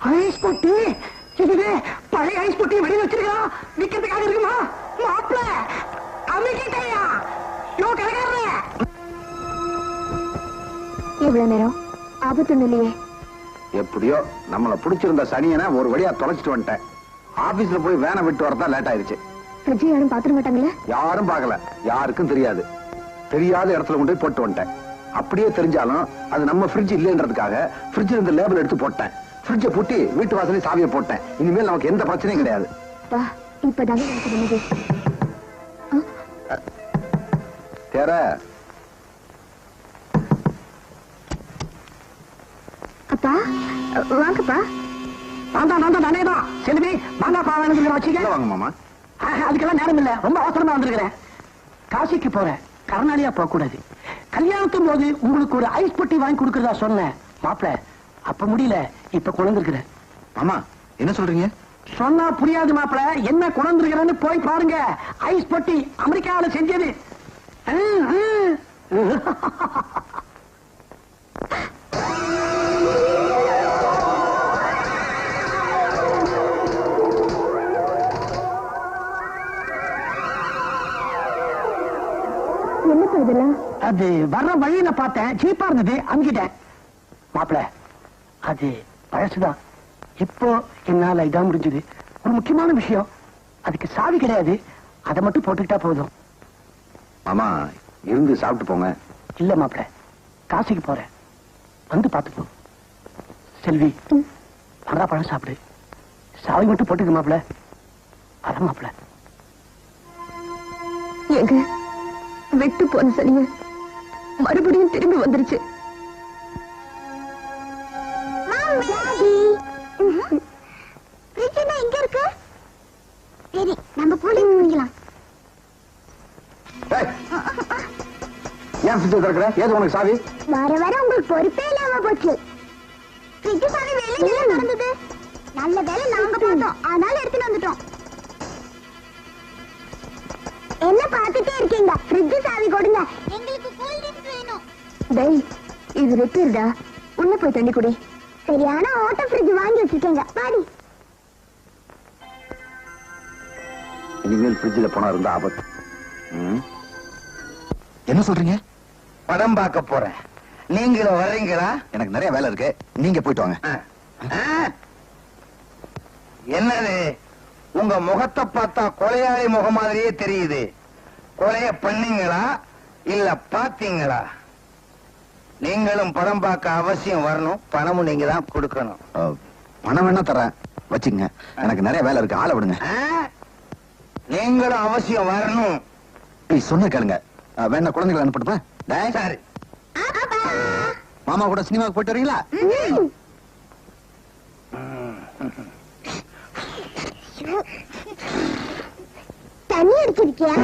ஐஸ் பொட்டி இதுவே பழைய ஐஸ் பொட்டி வெளியே வச்சிருக்கோம். விக்கிறதுக்காக இருக்குமா? மாப்பிள அமைக்கிட்டயா? யோ கடைக்காரரே, இவ்வளவு நேரம் ஆபத்து இல்லையே. எப்படியோ நம்மள பிடிச்சிருந்த சனியனை ஒரு வழியா தொலைச்சிட்டு வந்துட்டேன். ஆபீஸ்ல போய் வேனை விட்டு வரதான் லேட் ஆயிடுச்சு. ஃப்ரிட்ஜ் யாரும் பாத்துட மாட்டாங்களே? யாரும் பார்க்கல, யாருக்கும் தெரியாது. தெரியாத இடத்துல கொண்டு போய் போட்டு வந்துட்டேன். அப்படியே தெரிஞ்சாலும் அது நம்ம ஃப்ரிட்ஜ் இல்லைன்றதுக்காக ஃப்ரிட்ஜ் இருந்த லேபிள் எடுத்து போட்டேன். ஃப்ரிட்ஜை பூட்டி வீட்டு வாசலே சாவியை போட்டேன். இனிமேல் நமக்கு எந்த பிரச்சனையும் கிடையாது. இப்பதாங்க எனக்கு நிம்மதி. தேர அப்பா வாங்கப்பா. நானேதான் செல்வி. வாங்கப்பா, வச்சுக்க. வாங்க மாமா. அதுக்கெல்லாம் நேரம் இல்ல, ரொம்ப அவசரமா வந்திருக்கிறேன். காசிக்கு போறேன், கர்நாடகா போக கூடாது. கல்யாணத்தும் போது உங்களுக்கு ஒரு ஐஸ் பெட்டி வாங்கி கொடுக்கறதா சொன்னேன். மாப்பிள அப்ப முடியல, இப்ப குழந்திருக்கிறேன். மாமா என்ன சொல்றீங்க? சொன்னா புரியாது மாப்பிள, என்ன குழந்திருக்கிறேன்னு போய் பாருங்க. ஐஸ் பெட்டி அமெரிக்காவில செஞ்சது. என்னப்பா இதெல்லாம்? அது வர்ற வழியில பார்த்தேன், சீப்பா இருந்தது, அங்கிட்டேன். மாப்பிள அது பழசுதான். இப்போ என்னால இதான் முடிஞ்சது. ஒரு முக்கியமான விஷயம், அதுக்கு சாவி கிடையாது, அதை மட்டும் போட்டுக்கிட்டா போதும். மாமா இருந்து சாப்பிட்டு போங்க. இல்ல மாப்பிள, காசிக்கு போறேன், வந்து பார்த்துப்போம். செல்வி, பழம் சாப்பிடு. சாவி மட்டும் போட்டுக்க மாப்பிள. வர மாப்பிள. எங்க விட்டு போன சனிய மறுபடியும் திரும்பி வந்துருச்சு. எங்க இருக்கு? சரி, நம்ம கூலிங் குடிக்கலாம். ஏன் ஃப்ரிட்ஜ் திறக்கிற? ஏது உனக்கு சாவி? வர வர உங்களுக்கு பொறுப்பே இல்லாம போச்சு. ஃப்ரிட்ஜ் சாவி வேலை நடந்தது. நல்ல வேலை நாங்க பார்த்தோம், அதனால எடுத்துட்டு வந்துட்டோம். என்ன பார்த்துட்டே இருக்கீங்க? ஃப்ரிட்ஜ் சாவி கொடுங்க. எங்களுக்கு கூல் ட்ரிங்க்ஸ் வேணும். டேய், இது ரிப்பேர்டா. உள்ள போய் தண்ணி குடி. சரியான ஓட்ட ஃப்ரிட்ஜ் வாங்கி வச்சிருக்கீங்க. பாடி. இனிமேல் ஃப்ரிட்ஜில் போனா இருந்தா ஆபத்து. என்ன சொல்றீங்க? படம் பார்க்க போறேன். நீங்களும் வர்றீங்களா? எனக்கு நிறைய வேலை இருக்கு, நீங்க போயிட்டு வாங்க. என்னது, உங்க முகத்தை பார்த்தா கொலையாளி முகம் மாதிரியே தெரியுது. கொலைய பண்ணீங்களா இல்ல பாத்தீங்களா? நீங்களும் படம் பார்க்க அவசியம் வரணும். பணமும் நீங்க தான் கொடுக்கணும். பணம் வேணா தரேன், வச்சுங்க. எனக்கு நிறைய வேலை இருக்கு, ஆளை விடுங்க. நீங்களும் அவசியம் வரணும். சொன்ன கேளுங்க. வேணா குழந்தைகளை அனுப்பிட்டுமா? சரி. மாமா கூட சினிமாவுக்கு போயிட்டு வரீங்களா? தண்ணி அடிச்சிருக்கியா?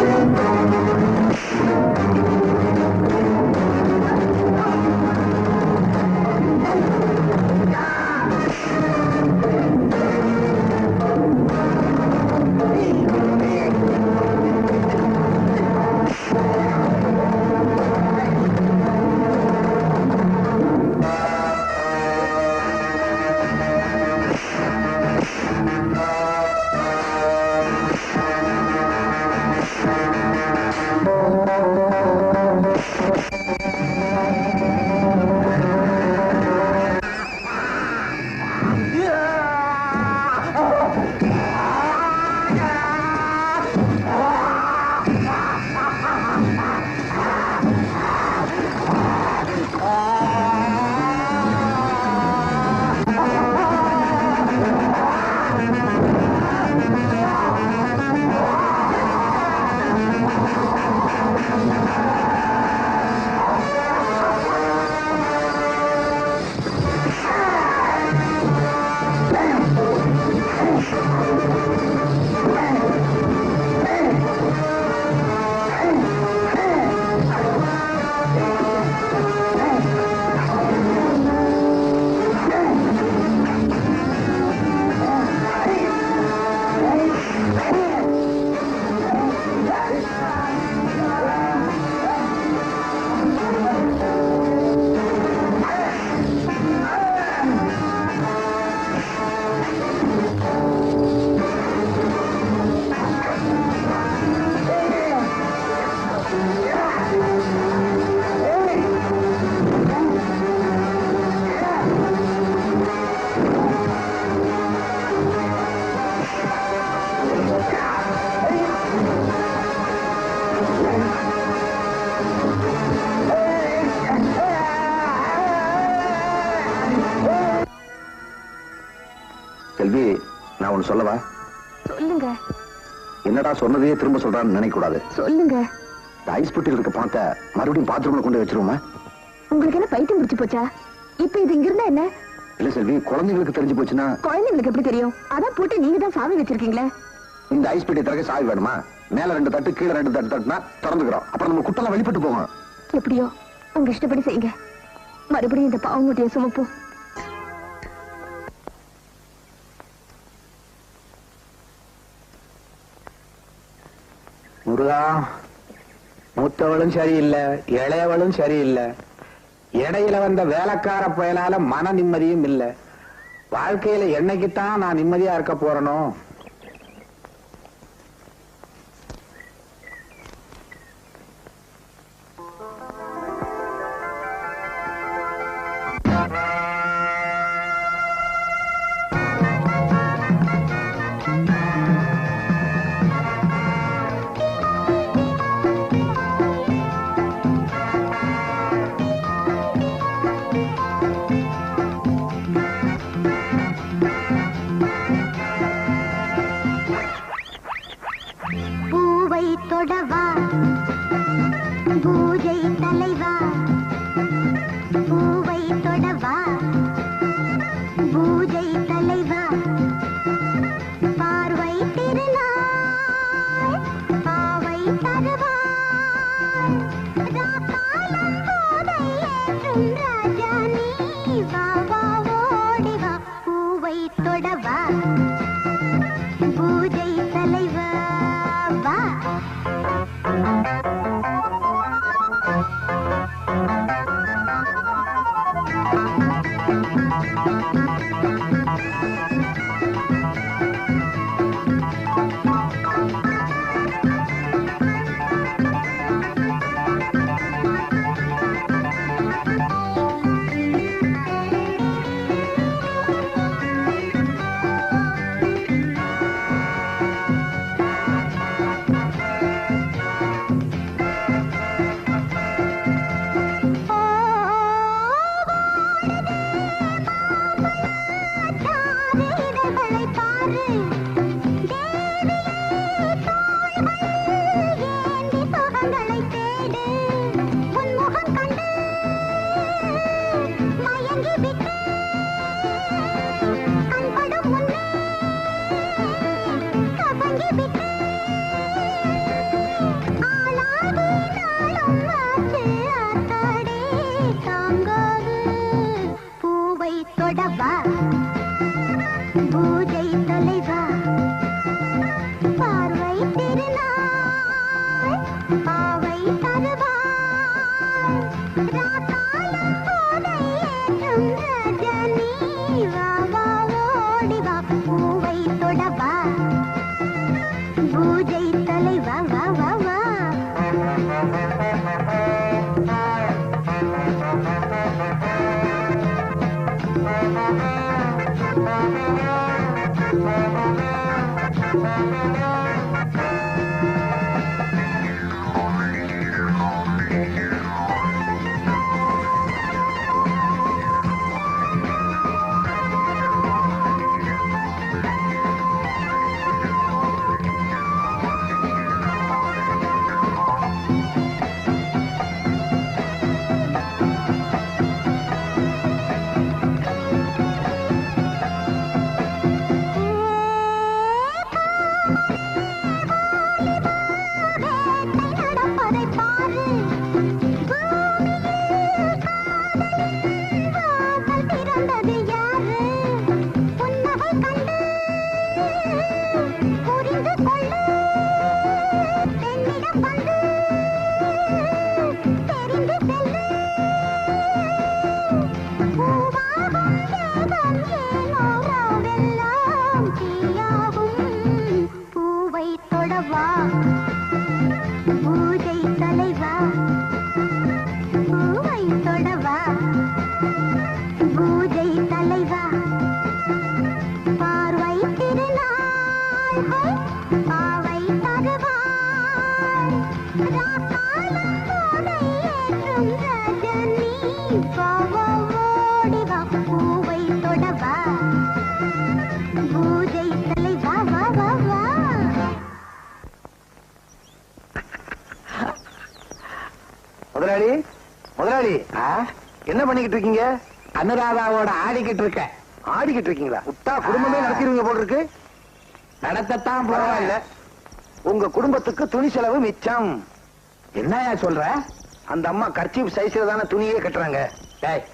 செல்வி, நான் ஒண்ணு சொல்லவா? சொல்லுங்க. என்னடா சொன்னதையே திரும்ப சொல்றான்னு நினைக்க கூடாது. சொல்லுங்க. ஐஸ் பெட்டியில் இருக்க பணத்தை மறுபடியும் பாத்ரூம்ல கொண்டு வச்சிருவோமா? உங்களுக்கு என்ன பைத்தியம் பிடிச்சு போச்சா? இப்ப இது இங்க இருந்தா என்ன? இல்ல செல்வி, குழந்தைங்களுக்கு தெரிஞ்சு போச்சுன்னா. குழந்தைங்களுக்கு எப்படி தெரியும்? அதான் போட்டு நீங்க தான் சாவி வச்சிருக்கீங்களே. இந்த ஐஸ் பெட்டி திறக்க சாவி வேணுமா? மேல 2 தட்டு, கீழே 2 தட்டு தட்டுனா திறந்துக்கிறோம். அப்புறம் நம்ம குட்டெல்லாம் வெளிப்பட்டு போகும். எப்படியோ உங்க இஷ்டப்படி செய்யுங்க. மறுபடியும் இந்த பாவமுட்டிய சுமப்போம். முருகா, மூத்தவளும் சரியில்லை, இளையவளும் சரியில்லை. இடையில வந்த வேலைக்கார பயலால மன நிம்மதியும் இல்லை. வாழ்க்கையில என்னைக்குத்தான் நான் நிம்மதியா இருக்க போறனோ? தலைவா பூவை தொடவா பூஜை தலைவா பார்வை திருநாள் பாவை தருவாய் ராக்காலம் போதை ஏற்றும் ராஜா நீ வா வா ஓடி வா பூவை தொடவா பூஜை தலைவா வா பூஜை தலைவா பார்வை திருநாள் பாவை தருவாய் ராக்காலம் போதை ஏற்றும் ராஜா நீ வா வா ஓடி வா பூவை தொடவா பூஜை தலைவா வா வா வா பூஜை தலைவா பூவை தொடவா பூஜை தலைவா பார்வை திருநாள் பாவை தருவாய் ராக்காலம் போதை ஏற்றும் ராஜா நீ வா வா ஓடி வா பூவை தொடவா பூஜை தலைவா வா வா வா முதலாளி முதலாளி என்ன பண்ணிக்கிட்டு இருக்கீங்க? அனுராதாவோட ஆடிக்கிட்டு இருக்க. ஆடிக்கிட்டு இருக்கீங்களா? விட்டா குடும்பமே நடத்திடுவீங்க போல இருக்கு. நடத்தத்தான் பரவாயில்ல, உங்க குடும்பத்துக்கு துணி செலவு மிச்சம். என்னயா சொல்ற? அந்த அம்மா கர்ச்சீப் சைஸ்ல தானே துணியே கட்டுறாங்க. டேய்,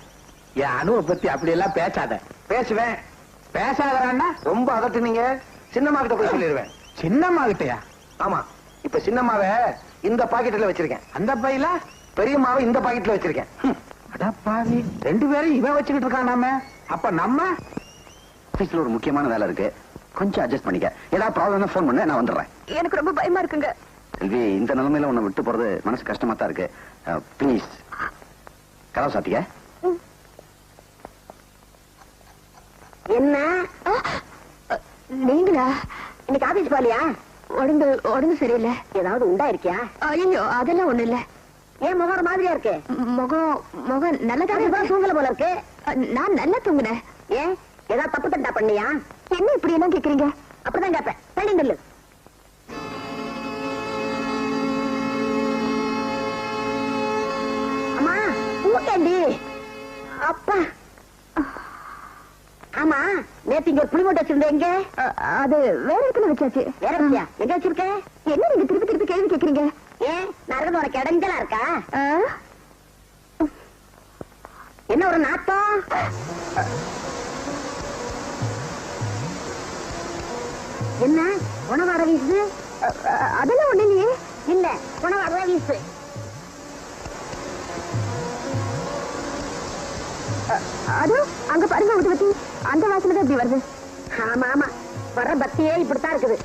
என் அனுவை பத்தி அப்படி எல்லாம் பேசாத. பேசுவேன். பேசாதறான்னா ரொம்ப அதட்டுனீங்க. சின்னம்மா கிட்ட போய் சொல்லிடுவேன். சின்னம்மா கிட்டயா? ஆமா, இப்ப சின்னம்மாவை இந்த பாக்கெட்ல வச்சிருக்கேன். அந்த பையில பெரியம்மாவை இந்த பாக்கெட்ல வச்சிருக்கேன். அடப்பாவி, ரெண்டு பேரும் இவன் வச்சுக்கிட்டு இருக்கானாமே. அப்ப நம்ம ஆபீஸ்ல ஒரு முக்கியமான வேலை இருக்கு, கொஞ்சம் அட்ஜஸ்ட் பண்ணிக்க. ஏதாவது ப்ராப்ளம் ஃபோன் பண்ண, நான் வந்துடுறேன். எனக்கு ரொம்ப பயமா இருக்குங்க. செல்வி, இந்த நிலைமையில உன்னை விட்டு போறது மனசு கஷ்டமா தான் இருக்கு. ப்ளீஸ் கதவு சாத்திக்க. என்ன நீங்களா? இன்னைக்கு ஆபீஸ் போலியா? உடம்பு சரியில்லை. ஏதாவது உண்டா இருக்கியா? ஐயோ, அதெல்லாம் ஒண்ணு இல்ல. ஏன் முகம் மாதிரியா இருக்கு? முகம் நல்லதா தூங்கல போல இருக்கு. நான் நல்லா தூங்குனேன். ஏன் ஏதாவது தப்பு தண்டா பண்ணியா? என்ன இப்படி எல்லாம் கேக்குறீங்க? அப்படிதான் கேட்பேன். தள்ளிண்டல்லு. போட்டேன்டி. அப்பா. ஆமா, நேத்து இங்க புளி மூட்டை வச்சிருந்தேன். எங்க? அது வேற இடத்துல வச்சாச்சு. வேற வச்சியா? எங்க வச்சிருக்க? என்ன நீங்க திருப்பி திருப்பி கேள்வி கேக்குறீங்க? ஏன் நரகம் உனக்கு இடைஞ்சலா இருக்கா? என்ன ஒரு நாத்தம்? என்ன உணவாட வீசு? அதெல்லாம் ஒண்ணு இல்லையே. இல்ல, உணவாட வீசு. அது அங்க பாருங்க ஊதுபத்தி, அந்த வாசனை தான் இப்படி வருது. ஆமா ஆமா, வர்ற பக்தியே இப்படித்தான் இருக்குது.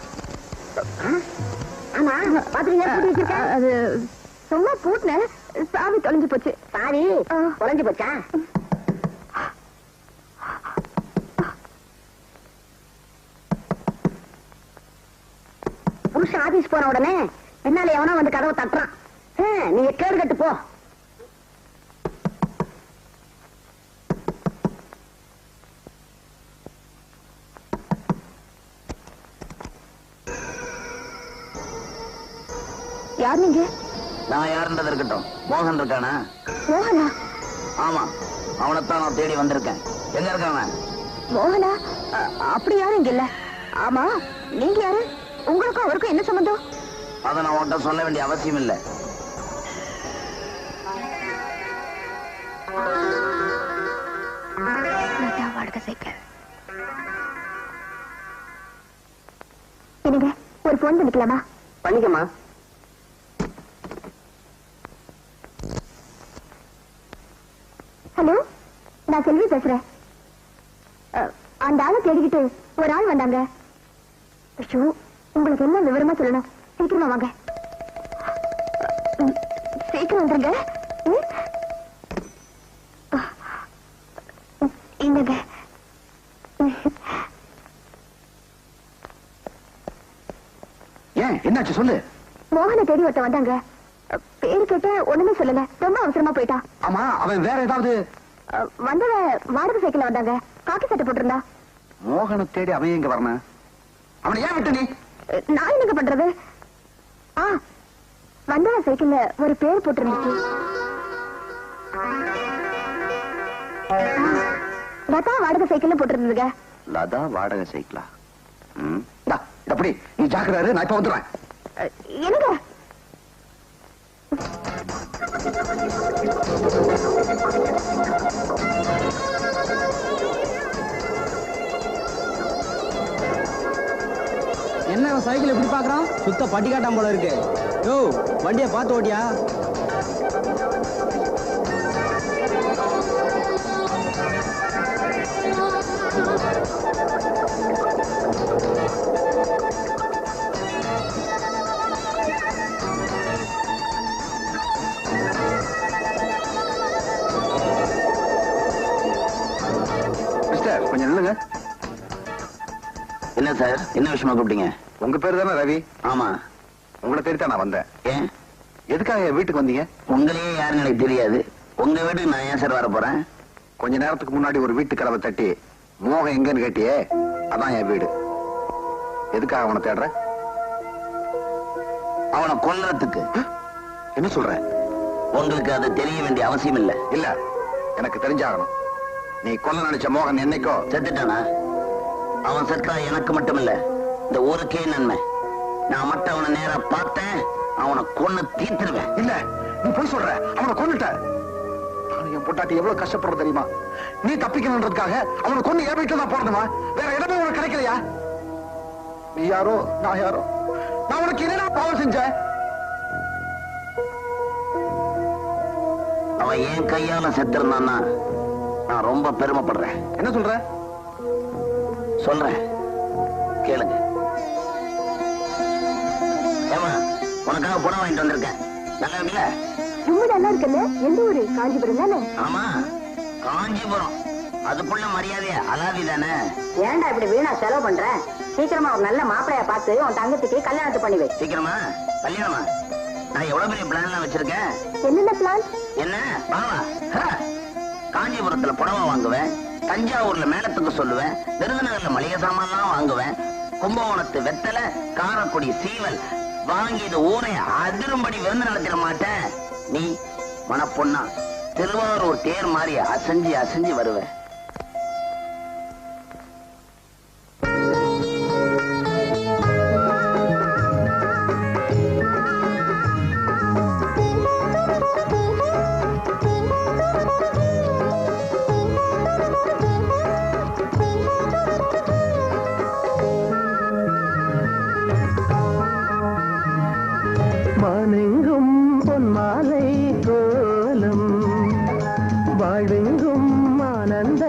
ஆமா, பாத்துறீங்க பூட்டி வச்சிருக்க? அது சும்மா பூட்டின, சாவி தொலைஞ்சு போச்சு. சாவி தொலைஞ்சு போச்சா? புருஷன் ஆபீஸ் போன உடனே பின்னால எவனோ வந்து கதவை தட்டுறான். நீங்க கேடு கட்டு போ. யார் நீங்க? நான் யாருன்றது இருக்கட்டும். மோகன் இருக்கானா? மோகனா? ஆமா, அவனைத்தான் நான் தேடி வந்திருக்கேன். எங்க இருக்கான்? மோகனா? அப்படி யாரும் இங்க இல்ல. ஆமா, நீங்க யாரு? உங்களுக்கும் அவருக்கும் என்ன சம்பந்தம்? அதை நான் உன்கிட்ட சொல்ல வேண்டிய அவசியம் இல்லை. வாடகை சைக்கிள். என்னங்க, ஒரு போன் பண்ணிக்கலாமா? பண்ணிக்கமா. ஹலோ, நான் செல்வி பேசுறேன். அந்த ஆளை தேடிக்கிட்டு ஒரு ஆள் வந்தாங்க. ஐயோ, உங்களுக்கு என்ன விவரமா சொல்லணும்? சீக்கிரமா வாங்க. சீக்கிரம் வந்துருங்க. இந்தங்க. ஏன் என்னாச்சு சொல்லு. மோகனை தேடி ஒருத்த வந்தாங்க. பேரு கேட்ட ஒண்ணுமே சொல்லல, ரொம்ப அவசரமா போயிட்டா. ஆமா, அவன் வேற ஏதாவது? வந்தவ வாடகை சைக்கிள்ல வந்தாங்க, காக்கி சட்டை போட்டிருந்தா. மோகனை தேடி அவன் எங்க வரணும்? அவனை ஏன் விட்டு நீ? நான் என்னங்க பண்றது? வந்தவ சைக்கிள்ல ஒரு பேர் போட்டிருந்துச்சு. லதா வாடகை சைக்கிள்ல போட்டிருந்ததுங்க. லதா வாடகை சைக்கிளா? அப்படி நீ ஜாக்கிரதை, நான் இப்ப வந்துடுறேன். என்னங்க? என்ன சைக்கிள் எப்படி பாக்குறான்? சுத்த பட்டிக்காட்டான் போல இருக்கு. யோ, வண்டியை பார்த்து ஓட்டியா? மிஸ்டர், கொஞ்சம் நில்லுங்க. என்ன சார், என்ன விஷயமா கூப்பிட்டீங்க? உங்க பேரு தானே ரவி? ஆமா. உங்களை தேடித்தான் நான் வந்தேன். ஏன்? எதுக்காக என் வீட்டுக்கு வந்தீங்க? உங்களையே யாருன்னு எனக்கு தெரியாது. உங்க வீட்டுக்கு நான் ஏன் சார் வர போறேன்? கொஞ்ச நேரத்துக்கு முன்னாடி ஒரு வீட்டு கதவை தட்டி மோகம் எங்கன்னு கேட்டியே, அதான் என் வீடு. எதுக்காக அவனை தேடுற? அவனை கொல்றதுக்கு. என்ன சொல்ற? உங்களுக்கு அது தெரிய வேண்டிய அவசியம் இல்ல. இல்ல, எனக்கு தெரிஞ்சாகணும். நீ கொல்ல நினைச்ச மோகன் என்னைக்கோ செத்துட்டானா? அவன் செத்தா எனக்கு மட்டும் இல்ல, இந்த ஊருக்கே நன்மை. நான் மட்டும் அவனை நேரா பார்த்தேன், அவனை கொன்னு தீர்த்துருவேன். இல்ல, நீ போய் சொல்ற. அவனை கொன்னுட்ட. நான் என் பொட்டாட்டி எவ்வளவு கஷ்டப்படுற தெரியுமா? நீ தப்பிக்கணுன்றதுக்காக அவனை கொண்டு என் வீட்டுல தான் போடணுமா? வேற இடமே உனக்கு கிடைக்கலையா? நீ யாரோ, நான் யாரோ? நான் உனக்கு என்னடா பாவம் செஞ்சேன்? அவன் என் கையால செத்திருந்தான்னா நான் ரொம்ப பெருமைப்படுறேன். என்ன சொல்ற? சொல்றேன், கேளுங்க. ஏமா, உனக்காக புடவை வாங்கிட்டு வந்திருக்கேன். நல்லா இருக்குல்ல? ரொம்ப நல்லா இருக்குல்ல? எந்த ஊரு? காஞ்சிபுரம் தானே? ஆமா, காஞ்சிபுரம். அதுக்குள்ள மரியாதையா அலாதி தானே? ஏன்டா இப்படி வீணா செலவு பண்ற? சீக்கிரமா ஒரு நல்ல மாப்பிளைய பார்த்து உன் தங்கத்துக்கு கல்யாணத்தை பண்ணி வை. சீக்கிரமா கல்யாணமா? நான் எவ்வளவு பெரிய பிளான் எல்லாம் வச்சிருக்கேன். என்னென்ன பிளான்? என்ன பாவா? காஞ்சிபுரத்துல புடவை வாங்குவேன், தஞ்சாவூர்ல மேளத்துக்கு சொல்லுவேன், விருதுநகர்ல மளிகை சாமான்லாம் வாங்குவேன், கும்பகோணத்து வெத்தலை, காரக்குடி சீவல் வாங்கி இது ஊரை அதிரும்படி விருந்து நடத்திட மாட்டேன். நீ மனப்பொண்ணா திருவாரூர் தேர் மாதிரி அசைஞ்சு அசைஞ்சு வருவேன். வானெங்கும் பொன்மாலை கோலம், வாழ்வெங்கும் ஆனந்த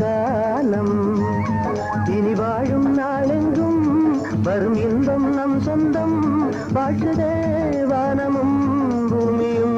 காலம், இனி வாழும் நாளெங்கும் வரும் இன்பம் நம் சொந்தம், வாழ்த்துதே வானமும் பூமியும்.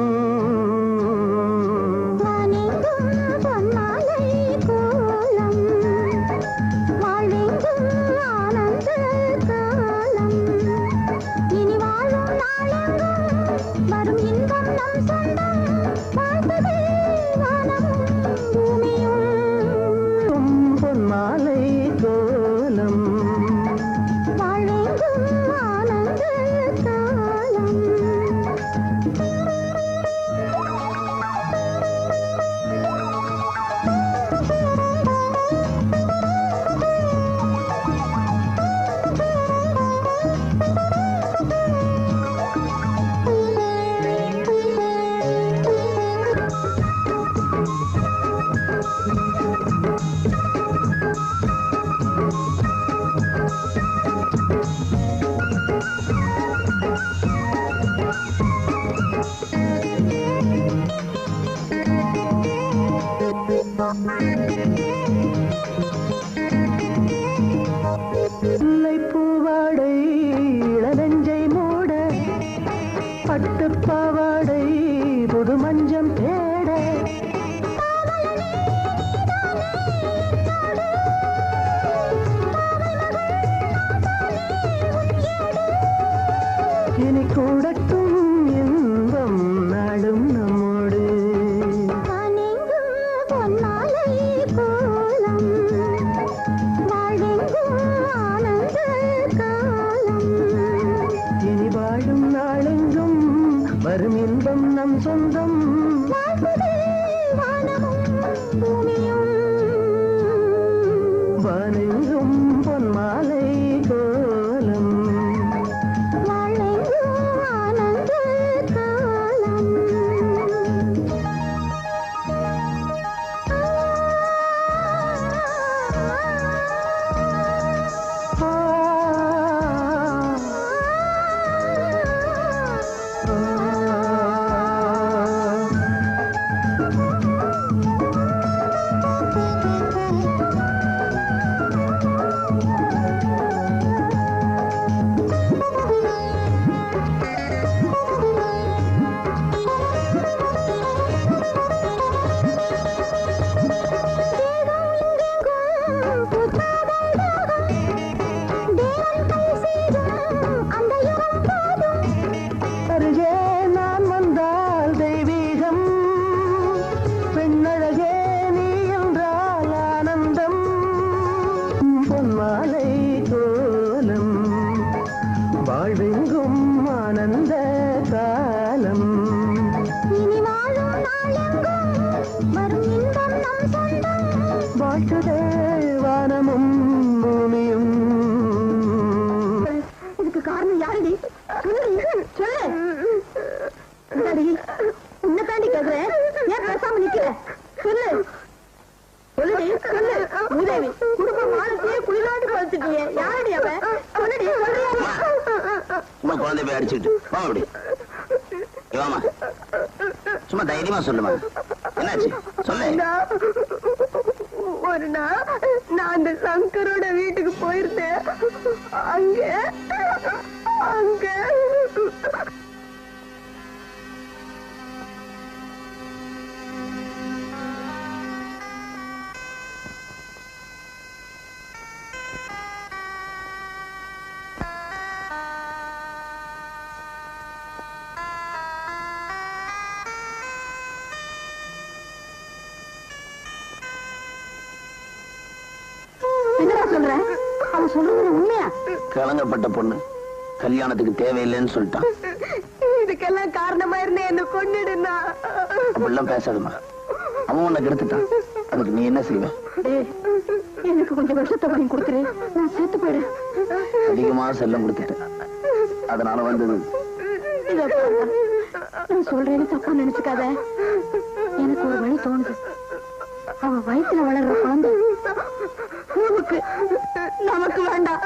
பூவாடை இளநெஞ்சை மூட, பட்டுப்பாவாடை புது மஞ்சம் தேட, இனி கூடட்டும் இன்பம் நாடும் நம்மோடு. இனி வாழும் நாளெங்கும் வரும் இன்பம் நம் சொந்தம், வானெங்கும் பொன்மாலை கோலம். வாழ்வெங்கும் ஆனந்த காலம், இனி வாழும் நாளெங்கும் வரும் இன்பம் நம் சொந்தம், வாழ்த்துதே வானமும் பூமியும். இதுக்கு காரணம் யாருடி? சொல்லு. உன்னை தாண்டி கேக்குறேன், ஏன் பேசாம நிக்கிற? சொல்லு சொல்லுடி, சொல்லு. உதவி குடும்ப மானத்தையே குளிராட்டு படுத்துட்டியே, யாரடி அவன்? சொல்லுடி, சொல்றியா? சும்மா குழந்தை போய் அடிச்சுட்டு வா. அப்படி வாமா, சும்மா தைரியமா சொல்லுமா, என்னாச்சு சொல்லு. ஒரு நாள் நான் அந்த சங்கரோட வீட்டுக்கு போயிருந்தேன். அங்க சொல்றேன், அவன் சொல்றது உண்மையா? கலங்கப்பட்ட பொண்ணு கல்யாணத்துக்கு தேவையில்லைன்னு சொல்லிட்டான். இதுக்கெல்லாம் காரணமா இருந்தே என்ன கொன்னுடுனா. அப்படிலாம் பேசாதுமா. அவன் உன்னை கெடுத்துட்டான், அதுக்கு நீ என்ன செய்வ? எனக்கு கொஞ்சம் விஷத்தை வாங்கி கொடுத்துரு, நான் சேர்த்து போயிடுறேன். அதிகமா செல்லம் கொடுத்துட்டேன், அதனால வந்தது. நான் சொல்றேன்னு தப்பா நினைச்சுக்காத. எனக்கு ஒரு வழி தோணுது. அவ வயிற்றுல வளர்ற குழந்தை நமக்கு வேண்டாம்.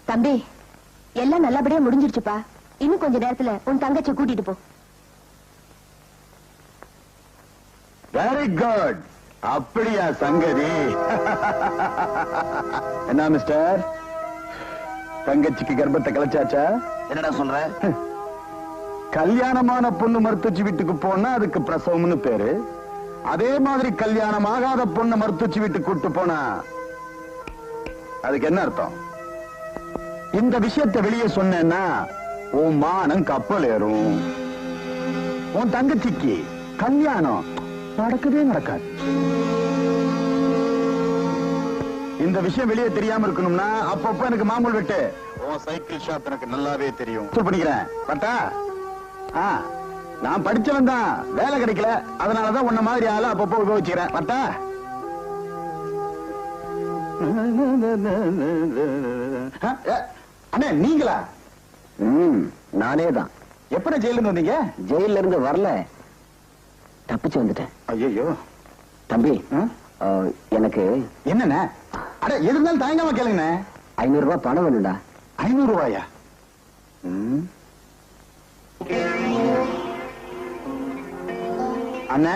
தம்பி, எல்லாம் நல்லபடியா முடிஞ்சிருச்சுப்பா. இன்னும் கொஞ்ச நேரத்துல உன் தங்கச்சி கூட்டிட்டு போ. Very good. அப்படியா சங்கதி? என்ன மிஸ்டர், தங்கச்சிக்கு கர்ப்பத்தை கலைச்சாச்சா? என்னடா சொல்ற? கல்யாணமான பொண்ணு மருத்துவச்சி வீட்டுக்கு போனா அதுக்கு பிரசவம்னு பேரு. அதே மாதிரி கல்யாணம் ஆகாத பொண்ணு மருத்துவச்சி வீட்டுக்கு கூட்டு போனா அதுக்கு என்ன அர்த்தம்? இந்த விஷயத்தை வெளியே சொன்னேன்னா உன் மானம் கப்பல் ஏறும். உன் தங்கச்சிக்கு கல்யாணம் நடக்கவே நடக்காது. இந்த விஷயம் வெளியே தெரியாம இருக்கணும்னா அப்பப்ப எனக்கு மாமூல் வெட்டு. உன் சைக்கிள் ஷாப் எனக்கு நல்லாவே தெரியும். பண்ணிக்கிறேன் பட்டா. நான் படிச்சவன் தான், வேலை கிடைக்கல, அதனாலதான் உன்ன மாதிரி ஆள அப்பப்போ உபயோகிச்சுக்கிறேன் பட்டா. அண்ணே நீங்களா? நானே தான். எப்ப ஜெயில இருந்து வந்தீங்க? ஜெயில இருந்து வரல, தப்பிச்சு வந்துட்டேன். ஐயோ தம்பி, எனக்கு என்னண்ணே? அட எது இருந்தாலும் தயங்காம கேளுங்கண்ணே. 500 ரூபாய் பணம் வேணும்டா. 500 ரூபாயா? அண்ணே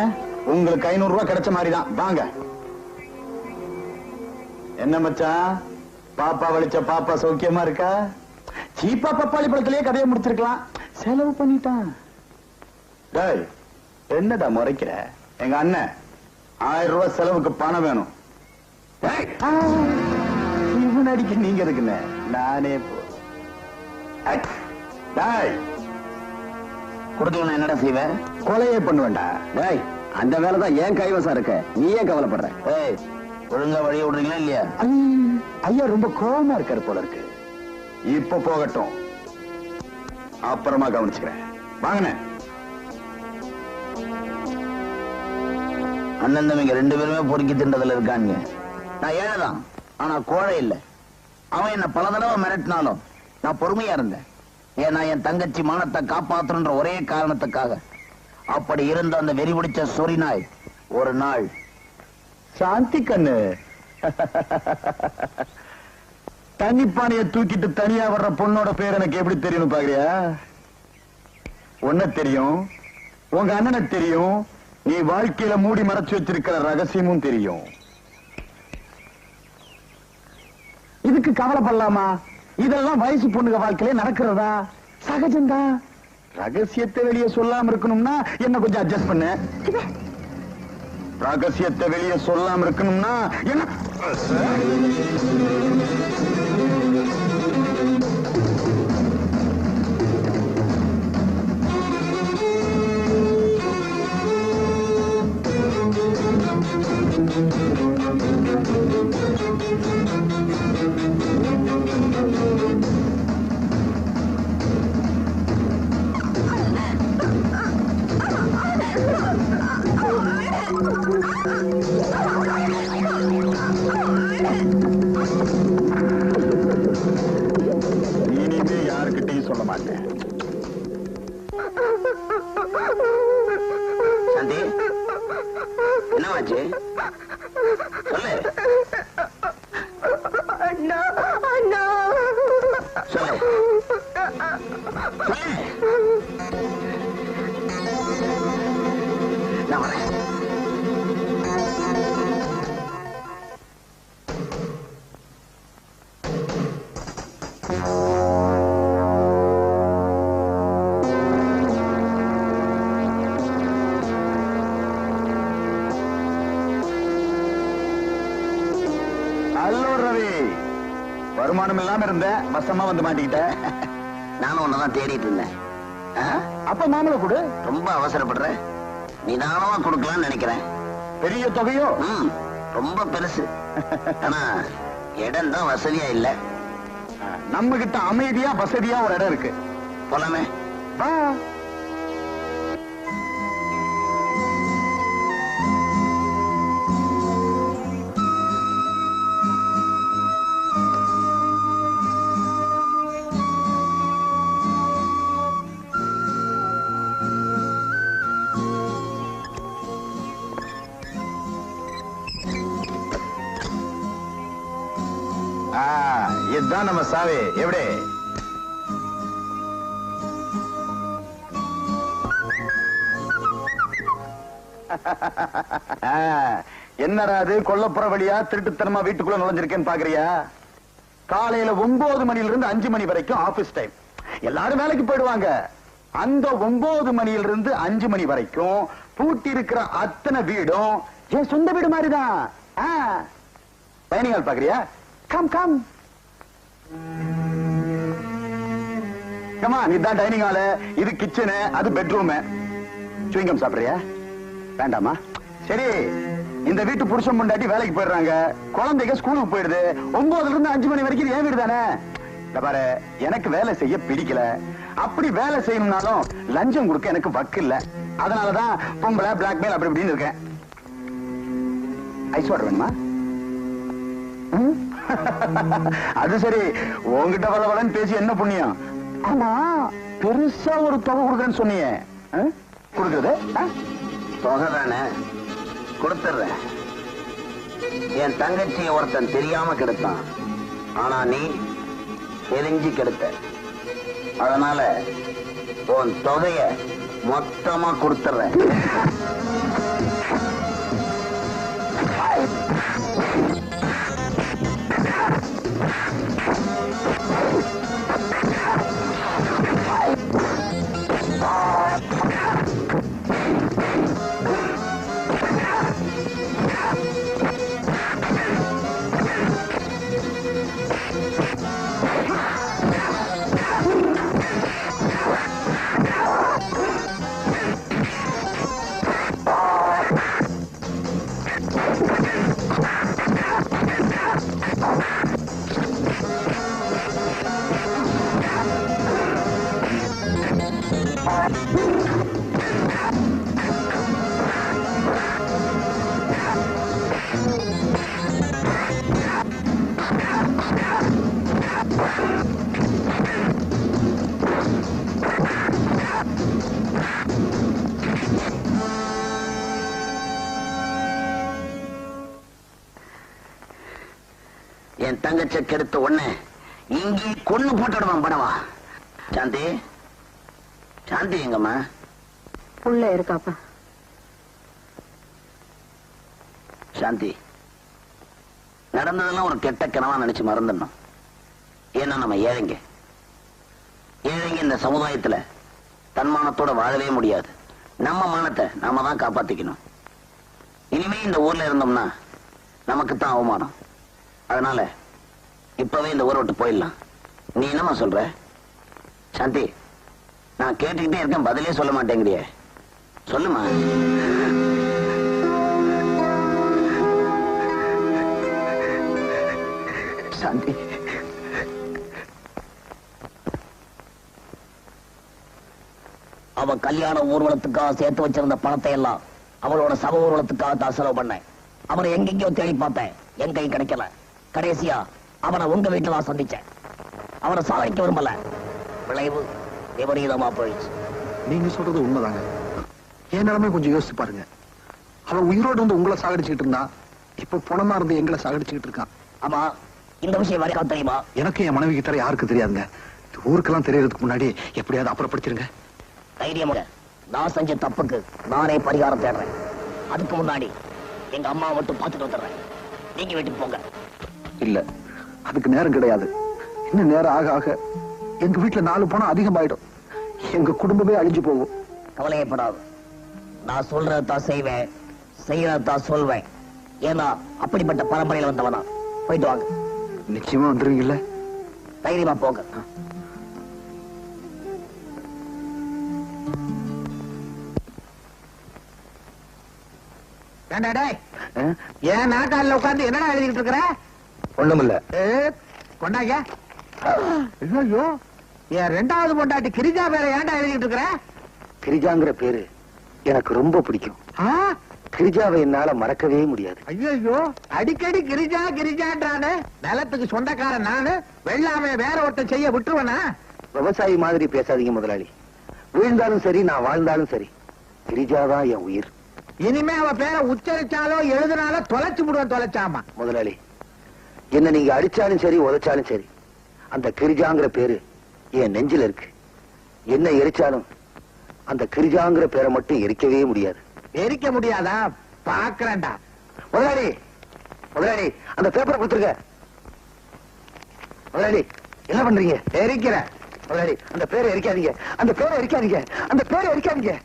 உங்களுக்கு 500 ரூபாய் கிடைச்ச மாதிரிதான், வாங்க. என்ன மச்சான், பாப்பா வலிச்ச பாப்பா சௌக்கியமா இருக்கா? சீப்பா பப்பாளி பழத்திலேயே கதையை முடிச்சிருக்கலாம், செலவு பண்ணிட்டான். டேய் என்னடா முறைக்கிற? எங்க அண்ணன் 1000 ரூபாய் செலவுக்கு பணம் வேணும். இவனடிக்கு நீங்க இருக்குன்னு நானே கொடுக்கல என்னடா செய்வேன்? கொலையே பண்ணுவேண்டா. டேய், அந்த வேலைதான் ஏன் கைவசம் இருக்க, நீ ஏன் கவலைப்படுற? ஏய், ஒழுங்கா வழிய விடுறீங்களா இல்லையா? ஐயா ரொம்ப கோபமா இருக்காரு போல இருக்கு. இப்ப போகட்டும், அப்புறமா கவனிச்சுக்கிறேன். வாங்கண்ணே. அண்ணன் தம்பிங்க 2 பேருமே பொறுக்கி தின்றதுல இருக்காங்க. நான் ஏழைதான், ஆனா கோழை இல்ல. அவன் என்ன பல தடவை மிரட்டினாலும் நான் பொறுமையா இருந்தேன். ஏன்னா என் தங்கச்சி மானத்தை காப்பாற்றன்ற ஒரே காரணத்துக்காக. அப்படி இருந்த அந்த வெறி பிடிச்ச சொறி நாய் ஒரு நாள் சாந்தி கண்ணு தண்ணிப்பானைய தூக்கிட்டு தனியா வர்ற பொண்ணோட பேர் எனக்கு எப்படி தெரியும் பாக்குறியா? ஒன்ன தெரியும், உங்க அண்ணனை தெரியும், நீ வாழ்க்கையில மூடி மறைச்சு வச்சிருக்கிற ரகசியமும் தெரியும். இதுக்கு கவலைப்படலாமா? இதெல்லாம் வயசு பொண்ணுங்க வாழ்க்கையில நடக்கிறதா? சகஜம்தான். ரகசியத்தை வெளியே சொல்லாம இருக்கணும்னா என்ன கொஞ்சம் அட்ஜஸ்ட் பண்ண. ரகசியத்தை வெளியே சொல்லாம இருக்கணும்னா என்ன? இனிமே யாருக்கிட்டையும் சொல்ல மாட்டேன். சாந்தி, என்னவாச்சு? சொல்லு. அண்ணா அண்ணா சொல்லு. சொல்லு. நான் வரேன். வருமானம் இல்லாம இருந்த வசமா வந்து மாட்டிக்கிட்ட. நானும் உன்னதான் தேடிட்டு இருந்தேன். அப்ப மாமலை கொடு. ரொம்ப அவசரப்படுற, நிதானமா கொடுக்கலாம்னு நினைக்கிறேன். பெரிய தொகையோ? ரொம்ப பெருசு. ஆனா இடம் தான் வசதியா இல்ல. நம்ம கிட்ட அமைதியா வசதியா ஒரு இடம் இருக்கு. போலாமே. இதுதான் நம்ம சாவி. எப்படி? என்னடா அது கொல்லப்புற வழியா திருட்டுத்தனமா வீட்டுக்குள்ள நுழைஞ்சிருக்கேன்னு பாக்குறியா? காலையில 9 மணில இருந்து 5 மணி வரைக்கும் ஆபீஸ் டைம். எல்லாரும் வேலைக்கு போயிடுவாங்க. அந்த 9 மணில இருந்து 5 மணி வரைக்கும் பூட்டி இருக்கிற அத்தனை வீடும் என் சொந்த வீடு மாதிரிதான். டைனிங் ஹால் பாக்குறியா? Come come comma. இதுதான் டைனிங் ஹால், இது கிச்சனு, அது பெட்ரூம். சுவிங்கம் சாப்பிடுறியா? வேண்டாமா? சரி, இந்த வீட்டு புருஷன் முண்டாட்டி வேலைக்கு போயிடுறாங்க, குழந்தைங்க ஸ்கூலுக்கு போயிடுது. 9ல இருந்து 5 மணி வரைக்கும் ஏன் வீடு தானே. பாரு, எனக்கு வேலை செய்ய பிடிக்கல. அப்படி வேலை செய்யணும்னாலும் லஞ்சம் கொடுக்க எனக்கு வக்கு இல்ல. அதனாலதான் பொம்பளை பிளாக்மெயில் அப்படி இப்படின்னு இருக்கேன். ஐஸ் வாட்டர் வேணுமா? அது சரி, உங்ககிட்ட வளவலன்னு பேசி என்ன புண்ணியம்? ஆமா, பெருசா ஒரு தொகை கொடுக்குறேன்னு சொன்னீங்க. கொடுக்குறது தொகை தானே, கொடுத்துடுறேன். என் தங்கச்சியை ஒருத்தன் தெரியாம கெடுத்தான். ஆனா நீ தெரிஞ்சு கெடுத்த. அதனால உன் தொகைய மொத்தமா கொடுத்துடுறேன். என் தங்கச்ச கெடுத்த உடனே இங்கே கொன்னு போட்டுடுவான் படவா. சாந்தி, சாந்தி எங்கம்மா? உள்ள இருக்காப்பா. சாந்தி, நடந்ததெல்லாம் ஒரு கெட்ட கனவா நினைச்சு மறந்துடணும். ஏன்னா நம்ம ஏழைங்க இந்த சமுதாயத்துல தன்மானத்தோட வாழவே முடியாது. நம்ம மானத்தை நாம தான் காப்பாத்திக்கணும். இனிமே இந்த ஊர்ல இருந்தோம்னா நமக்கு தான் அவமானம். அதனால இப்பவே இந்த ஊரை விட்டு போயிடலாம். நீ என்னமா சொல்ற? சாந்தி, நான் கேட்டுக்கிட்டே இருக்கேன், பதிலே சொல்ல மாட்டேங்கிறியே. சொல்லுமா. சாந்தி, அவ கல்யாண ஊர்வலத்துக்காக சேர்த்து வச்சிருந்த பணத்தை எல்லாம் அவளோட சப ஊர்வலத்துக்காக தான் செலவு பண்ணேன். அவனை எங்கெங்கயோ தேடி பார்த்தேன், எங்கேயும் கிடைக்கல. கடைசியா அவனை உங்க வீட்டுல தான் சந்திச்சேன். அவனை சாகடிக்க விரும்பல. விளைவு விபரீதமா போயிடுச்சு. நீங்க சொல்றது உண்மைதாங்க. என் நிலைமை கொஞ்சம் யோசிச்சு பாருங்க. அவன் உயிரோடு வந்து உங்களை சாகடிச்சுக்கிட்டு இருந்தா, இப்ப பணமா இருந்து எங்களை சாகடிச்சுக்கிட்டு இருக்கான். ஆமா, இந்த விஷயம் வரைக்கும் தெரியுமா? எனக்கு என் மனைவிக்கு தர யாருக்கு தெரியாதுங்க. ஊருக்கெல்லாம் தெரியறதுக்கு முன்னாடி எப்படியாவது அப்புறப்படுத்திருங்க. தைரியமாக நான் செஞ்ச தப்புக்கு நானே பரிகாரம் தேடுறேன். அதுக்கு முன்னாடி எங்க அம்மா மட்டும் பார்த்துட்டு வந்துடுறேன். நீங்க வீட்டுக்கு போங்க. இல்ல, அதுக்கு நேரம் கிடையாது. இன்னும் நேரம் ஆக ஆக எங்க வீட்டுல 4 பணம் அதிகமாயிடும். எங்க குடும்பமே அழிஞ்சு போகும். கவலையப்படாது. நான் சொல்றதான் செய்வேன், செய்யறதான் சொல்வேன். ஏன்னா அப்படிப்பட்ட பரம்பரையில வந்தவனா. போயிட்டு வாங்க. நிச்சயமா வந்துருவீங்கல்ல? தைரியமா போங்க. ஏன் நாட்டால உட்கார்ந்து என்னடா எழுதிட்டு இருக்கிற? ஒண்ணுமில்ல. கொண்டாங்க. ஐயோ, என் 2வது பொண்டாட்டி கிரிஜா பேர ஏன்டா எழுதிட்டு இருக்கிற? கிரிஜாங்கிற பேரு எனக்கு ரொம்ப பிடிக்கும். கிரிஜாவை என்னால மறக்கவே முடியாது. ஐயோ, அடிக்கடி கிரிஜா கிரிஜான்றானே. நிலத்துக்கு சொந்தக்காரன் நானு, வெள்ளாமை வேற ஒருத்தன் செய்ய விட்டுருவனா? விவசாயி மாதிரி பேசாதீங்க முதலாளி. வீழ்ந்தாலும் சரி, நான் வாழ்ந்தாலும் சரி, கிரிஜாதான் என் உயிர். இனிமே அவ பேரை உச்சரிச்சாலோ எழுதினாலோ தொலைச்சு விடுவேன். தொலைச்சாமா முதலாளி, என்ன நீங்க அடிச்சாலும் சரி, உதைச்சாலும் சரி, அந்த கிரிஜாங்கிற பேரு என் நெஞ்சில இருக்கு. என்ன எரிச்சாலும் அந்த கிரிஜாங்கிற பேரை மட்டும் எரிக்கவே முடியாது. எரிக்க முடியாதா? பாக்குறேன்டா. முதலாளி, முதலாளி, அந்த பேப்பரை கொடுத்துருங்க. முதலாளி, என்ன பண்றீங்க? எரிக்கிறேன். முதலாளி, அந்த பேரை எரிக்காதீங்க, அந்த பேரை எரிக்காதீங்க, அந்த பேரை எரிக்காதீங்க.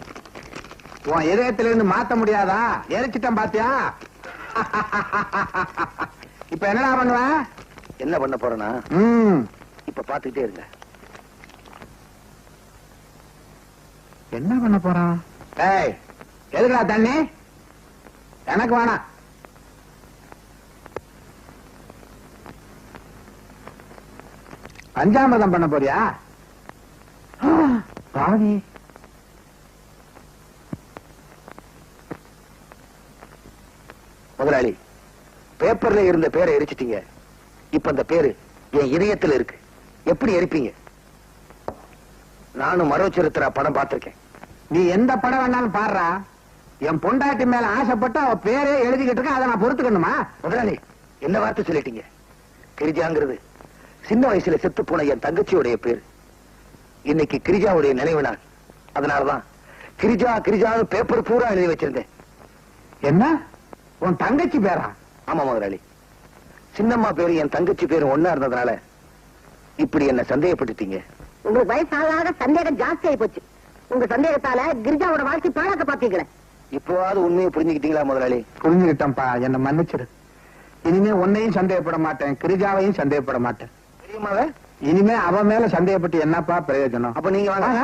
உன் இதயத்திலிருந்து மாத்த முடியாதா? எரிச்சிட்டேன் பாத்தியா? இப்ப என்னடா பண்ணுவ? என்ன பண்ண போறேன்னா, இப்ப பாத்துக்கிட்டே இருங்க. என்ன பண்ண போறான்? ஏய், எதுக்குடா தண்ணி? எனக்கு வேணாம். பஞ்சாமிர்தம் பண்ண போறியா? பாவி. முதலாளி, பேப்பர்ல இருந்த பேரை எரிச்சிட்டீங்க. இப்ப அந்த பேரு என் இதயத்துல இருக்கு. எப்படி எரிப்பீங்க? நானும் மரோச்சரித்திரா படம் பார்த்திருக்கேன். நீ எந்த படம் வேணாலும் பாடுறா. என் பொண்டாட்டி மேல ஆசைப்பட்டு அவ பேரே எழுதிக்கிட்டு இருக்க. அதை நான் பொறுத்துக்கணுமா? முதலாளி, என்ன வார்த்தை சொல்லிட்டீங்க? கிரிஜாங்கிறது சின்ன வயசுல செத்து போன என் தங்கச்சியுடைய பேரு. இன்னைக்கு கிரிஜாவுடைய நினைவு நாள். அதனாலதான் கிரிஜா கிரிஜா பேப்பர் பூரா எழுதி வச்சிருந்தேன். என்ன, உன் தங்கச்சி பேரா? ஆமா முதலாளி, சின்னம்மா பேரு என் தங்கச்சி பேரு ஒன்னா இருந்ததுனால இப்படி என்ன சந்தேகப்பட்டுட்டீங்க. உங்களுக்கு வயசாக சந்தேகம் ஜாஸ்தி ஆகி போச்சு. உங்க சந்தேகத்தால கிரிஜாவோட வாழ்க்கை பாழாக்க பாத்தீங்களே. இப்போவாது உண்மையை புரிஞ்சுக்கிட்டீங்களா முதலாளி? புரிஞ்சுக்கிட்டேன்ப்பா, என்ன மன்னிச்சிரு. இனிமே உன்னையும் சந்தேகப்பட மாட்டேன், கிரிஜாவையும் சந்தேகப்பட மாட்டேன். தெரியுமாவே? இனிமே அவ மேல சந்தேகப்பட்டு என்னப்பா பிரயோஜனம்? அப்ப நீங்க வாங்க.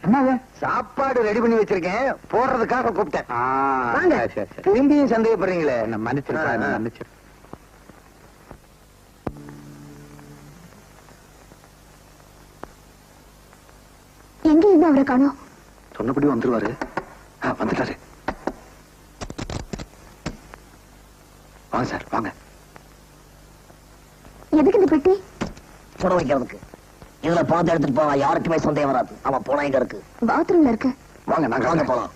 என்னது? சாப்பாடு ரெடி பண்ணி வச்சிருக்கேன், போடுறதுக்காக கூப்பிட்டேன். வாங்க. சரி சரி. திரும்பியும் சந்தேகப்படுறீங்களே. என்ன மன்னிச்சிருப்பா, என்ன மன்னிச்சிரு. எங்க இருந்து அவரை காணோம்? சொன்னபடி வந்துருவாரு. வந்துட்டாரு. வாங்க சார், வாங்க. எதுக்கு இந்த பெட்டி? சுட வைக்கிறதுக்கு. இதுல பார்த்து எடுத்துட்டு போவா, யாருக்குமே சந்தேகம் வராது. அவன் போனா எங்க இருக்கு? பாத்ரூம்ல இருக்கு. வாங்க, நாங்க வாங்க போலாம்.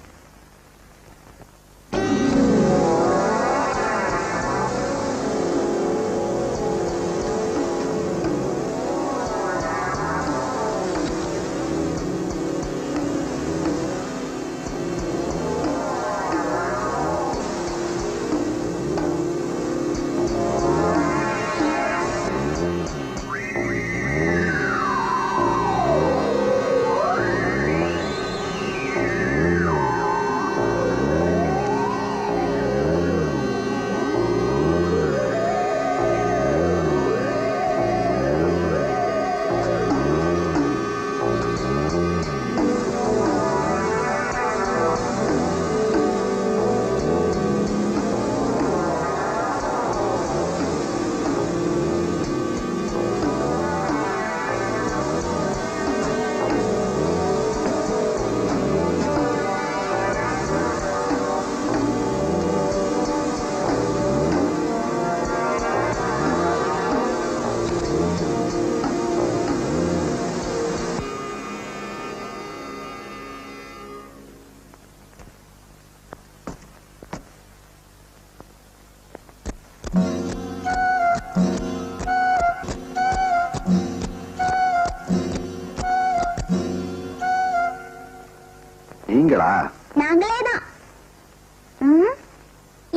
நீங்களா? நாங்களேதான்.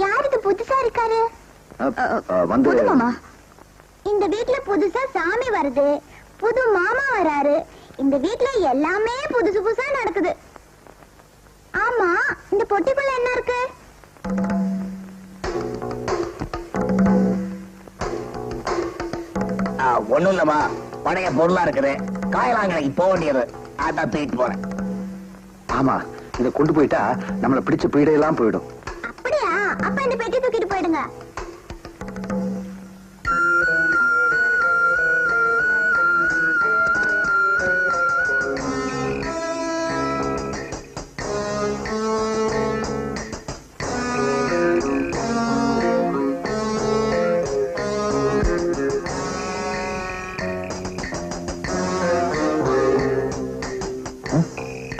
யாருக்கு புதுசா இருக்காரு? வந்து மாமா, இந்த வீட்ல புதுசா சாமி வருது, புது மாமா வராரு. இந்த வீட்ல எல்லாமே புதுசு புதுசா நடக்குது. ஆமா, இந்த பொட்டிக்குள்ள என்ன இருக்கு? ஒண்ணும் இல்லமா, பழைய பொருளா இருக்குது, காயலாங்கடைக்கு போக வேண்டியது, அதான் தூக்கிட்டு போறேன். ஆமா, இதை கொண்டு போயிட்டா நம்மள பிடிச்ச பீடையெல்லாம் போயிடும். அப்படியா? அப்ப இந்த பெட்டி தூக்கிட்டு போயிடுங்க.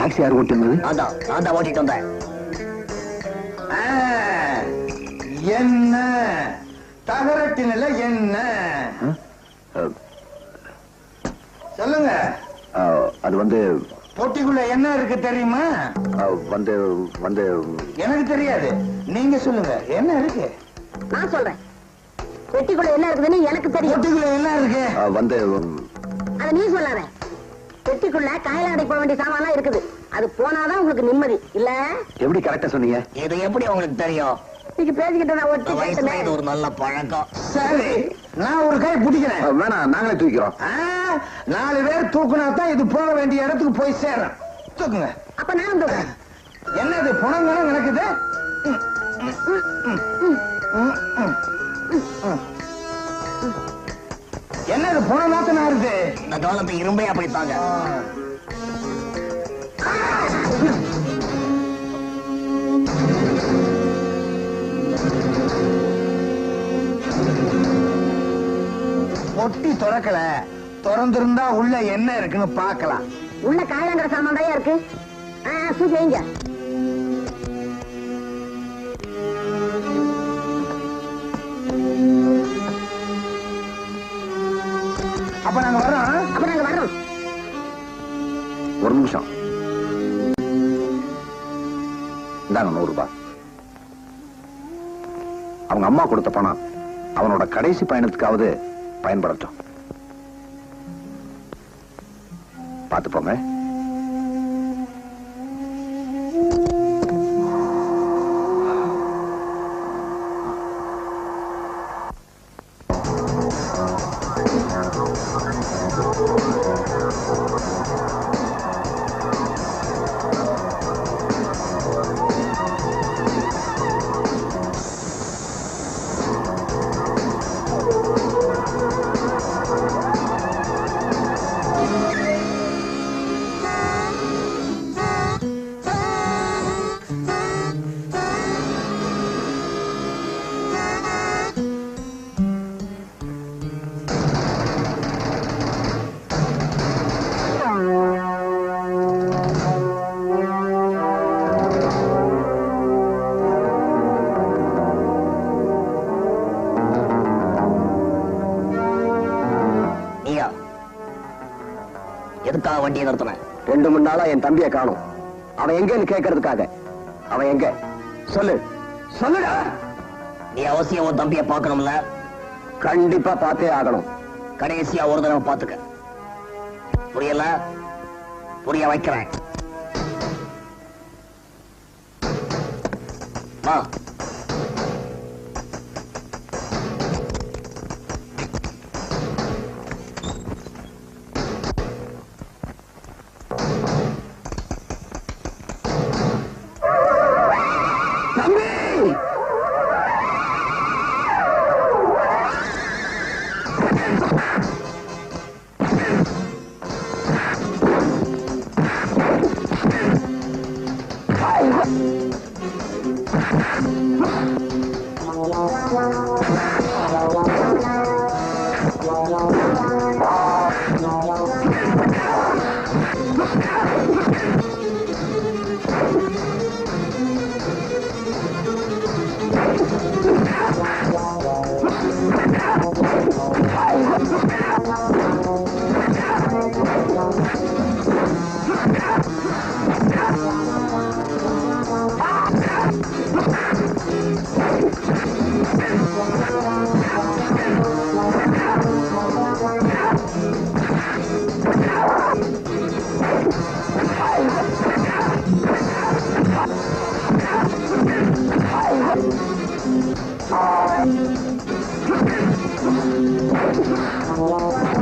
டாக்ஸி யார் ஓட்டுனது? அதான் நான் தான் ஓட்டிட்டு வந்தேன். என்ன தகரட்டினில என்ன சொல்லுங்க. அது வந்து பொட்டிக்குள்ள என்ன இருக்கு தெரியுமா? வந்து வந்து எனக்கு தெரியாது, நீங்க சொல்லுங்க. என்ன இருக்கு? நான் சொல்றேன். பெட்டிக்குள்ள என்ன இருக்குதுன்னு எனக்கு தெரியும். பொட்டிக்குள்ள என்ன இருக்கு? வந்து அத நீ சொல்லாத. பெட்டிக்குள்ள காயலாடை போக வேண்டிய சாமான்லாம் இருக்குது. அது போனாதான் உங்களுக்கு நிம்மதி இல்ல? எப்படி கரெக்டா சொன்னீங்க? இது எப்படி உங்களுக்கு தெரியும்? நீங்க பேசிக்கிட்டு நான் ஒட்டி வயசுல கேட்டேனே. இது ஒரு நல்ல பழக்கம். சரி, நான் ஒரு கை பிடிக்கிறேன். வேணாம், நாங்களே தூக்கிறோம். 4 பேர் தூக்குனா தான் இது போக வேண்டிய இடத்துக்கு போய் சேரும். தூக்குங்க. அப்ப நான் தூக்குறேன். என்னது புணங்களும் நடக்குது? என்னது புணம் நாத்தனா இருக்கு? இந்த காலத்து இரும்பே அப்படித்தாங்க. பொட்டி திறக்கல, திறந்திருந்தா உள்ள என்ன இருக்குன்னு பார்க்கலாம். உள்ள காயலாங்கிற சாமான் தான் இருக்கு. சூப் வைங்க. அப்ப நாங்க வர்றோம். ஒரு நிமிஷம், இந்தாங்க 100 ரூபாய். அவங்க அம்மா கொடுத்த பணம் அவனோட கடைசி பயணத்துக்காவது பயன்படுத்தும். பார்த்து போங்க. எதுக்காக வண்டியை நிறுத்தினேன்? 2 3 நாளா என் தம்பியை காணும். அவன் எங்கன்னு கேட்கறதுக்காக. அவன் எங்க? சொல்லு, சொல்லுடா. நீ அவசியம் உன் தம்பியை பார்க்கணும்ல? கண்டிப்பா பார்த்தே ஆகணும். கடைசியா ஒரு தடவை பார்த்துக்க. புரியல? புரிய வைக்கிறேன். வா. Oh,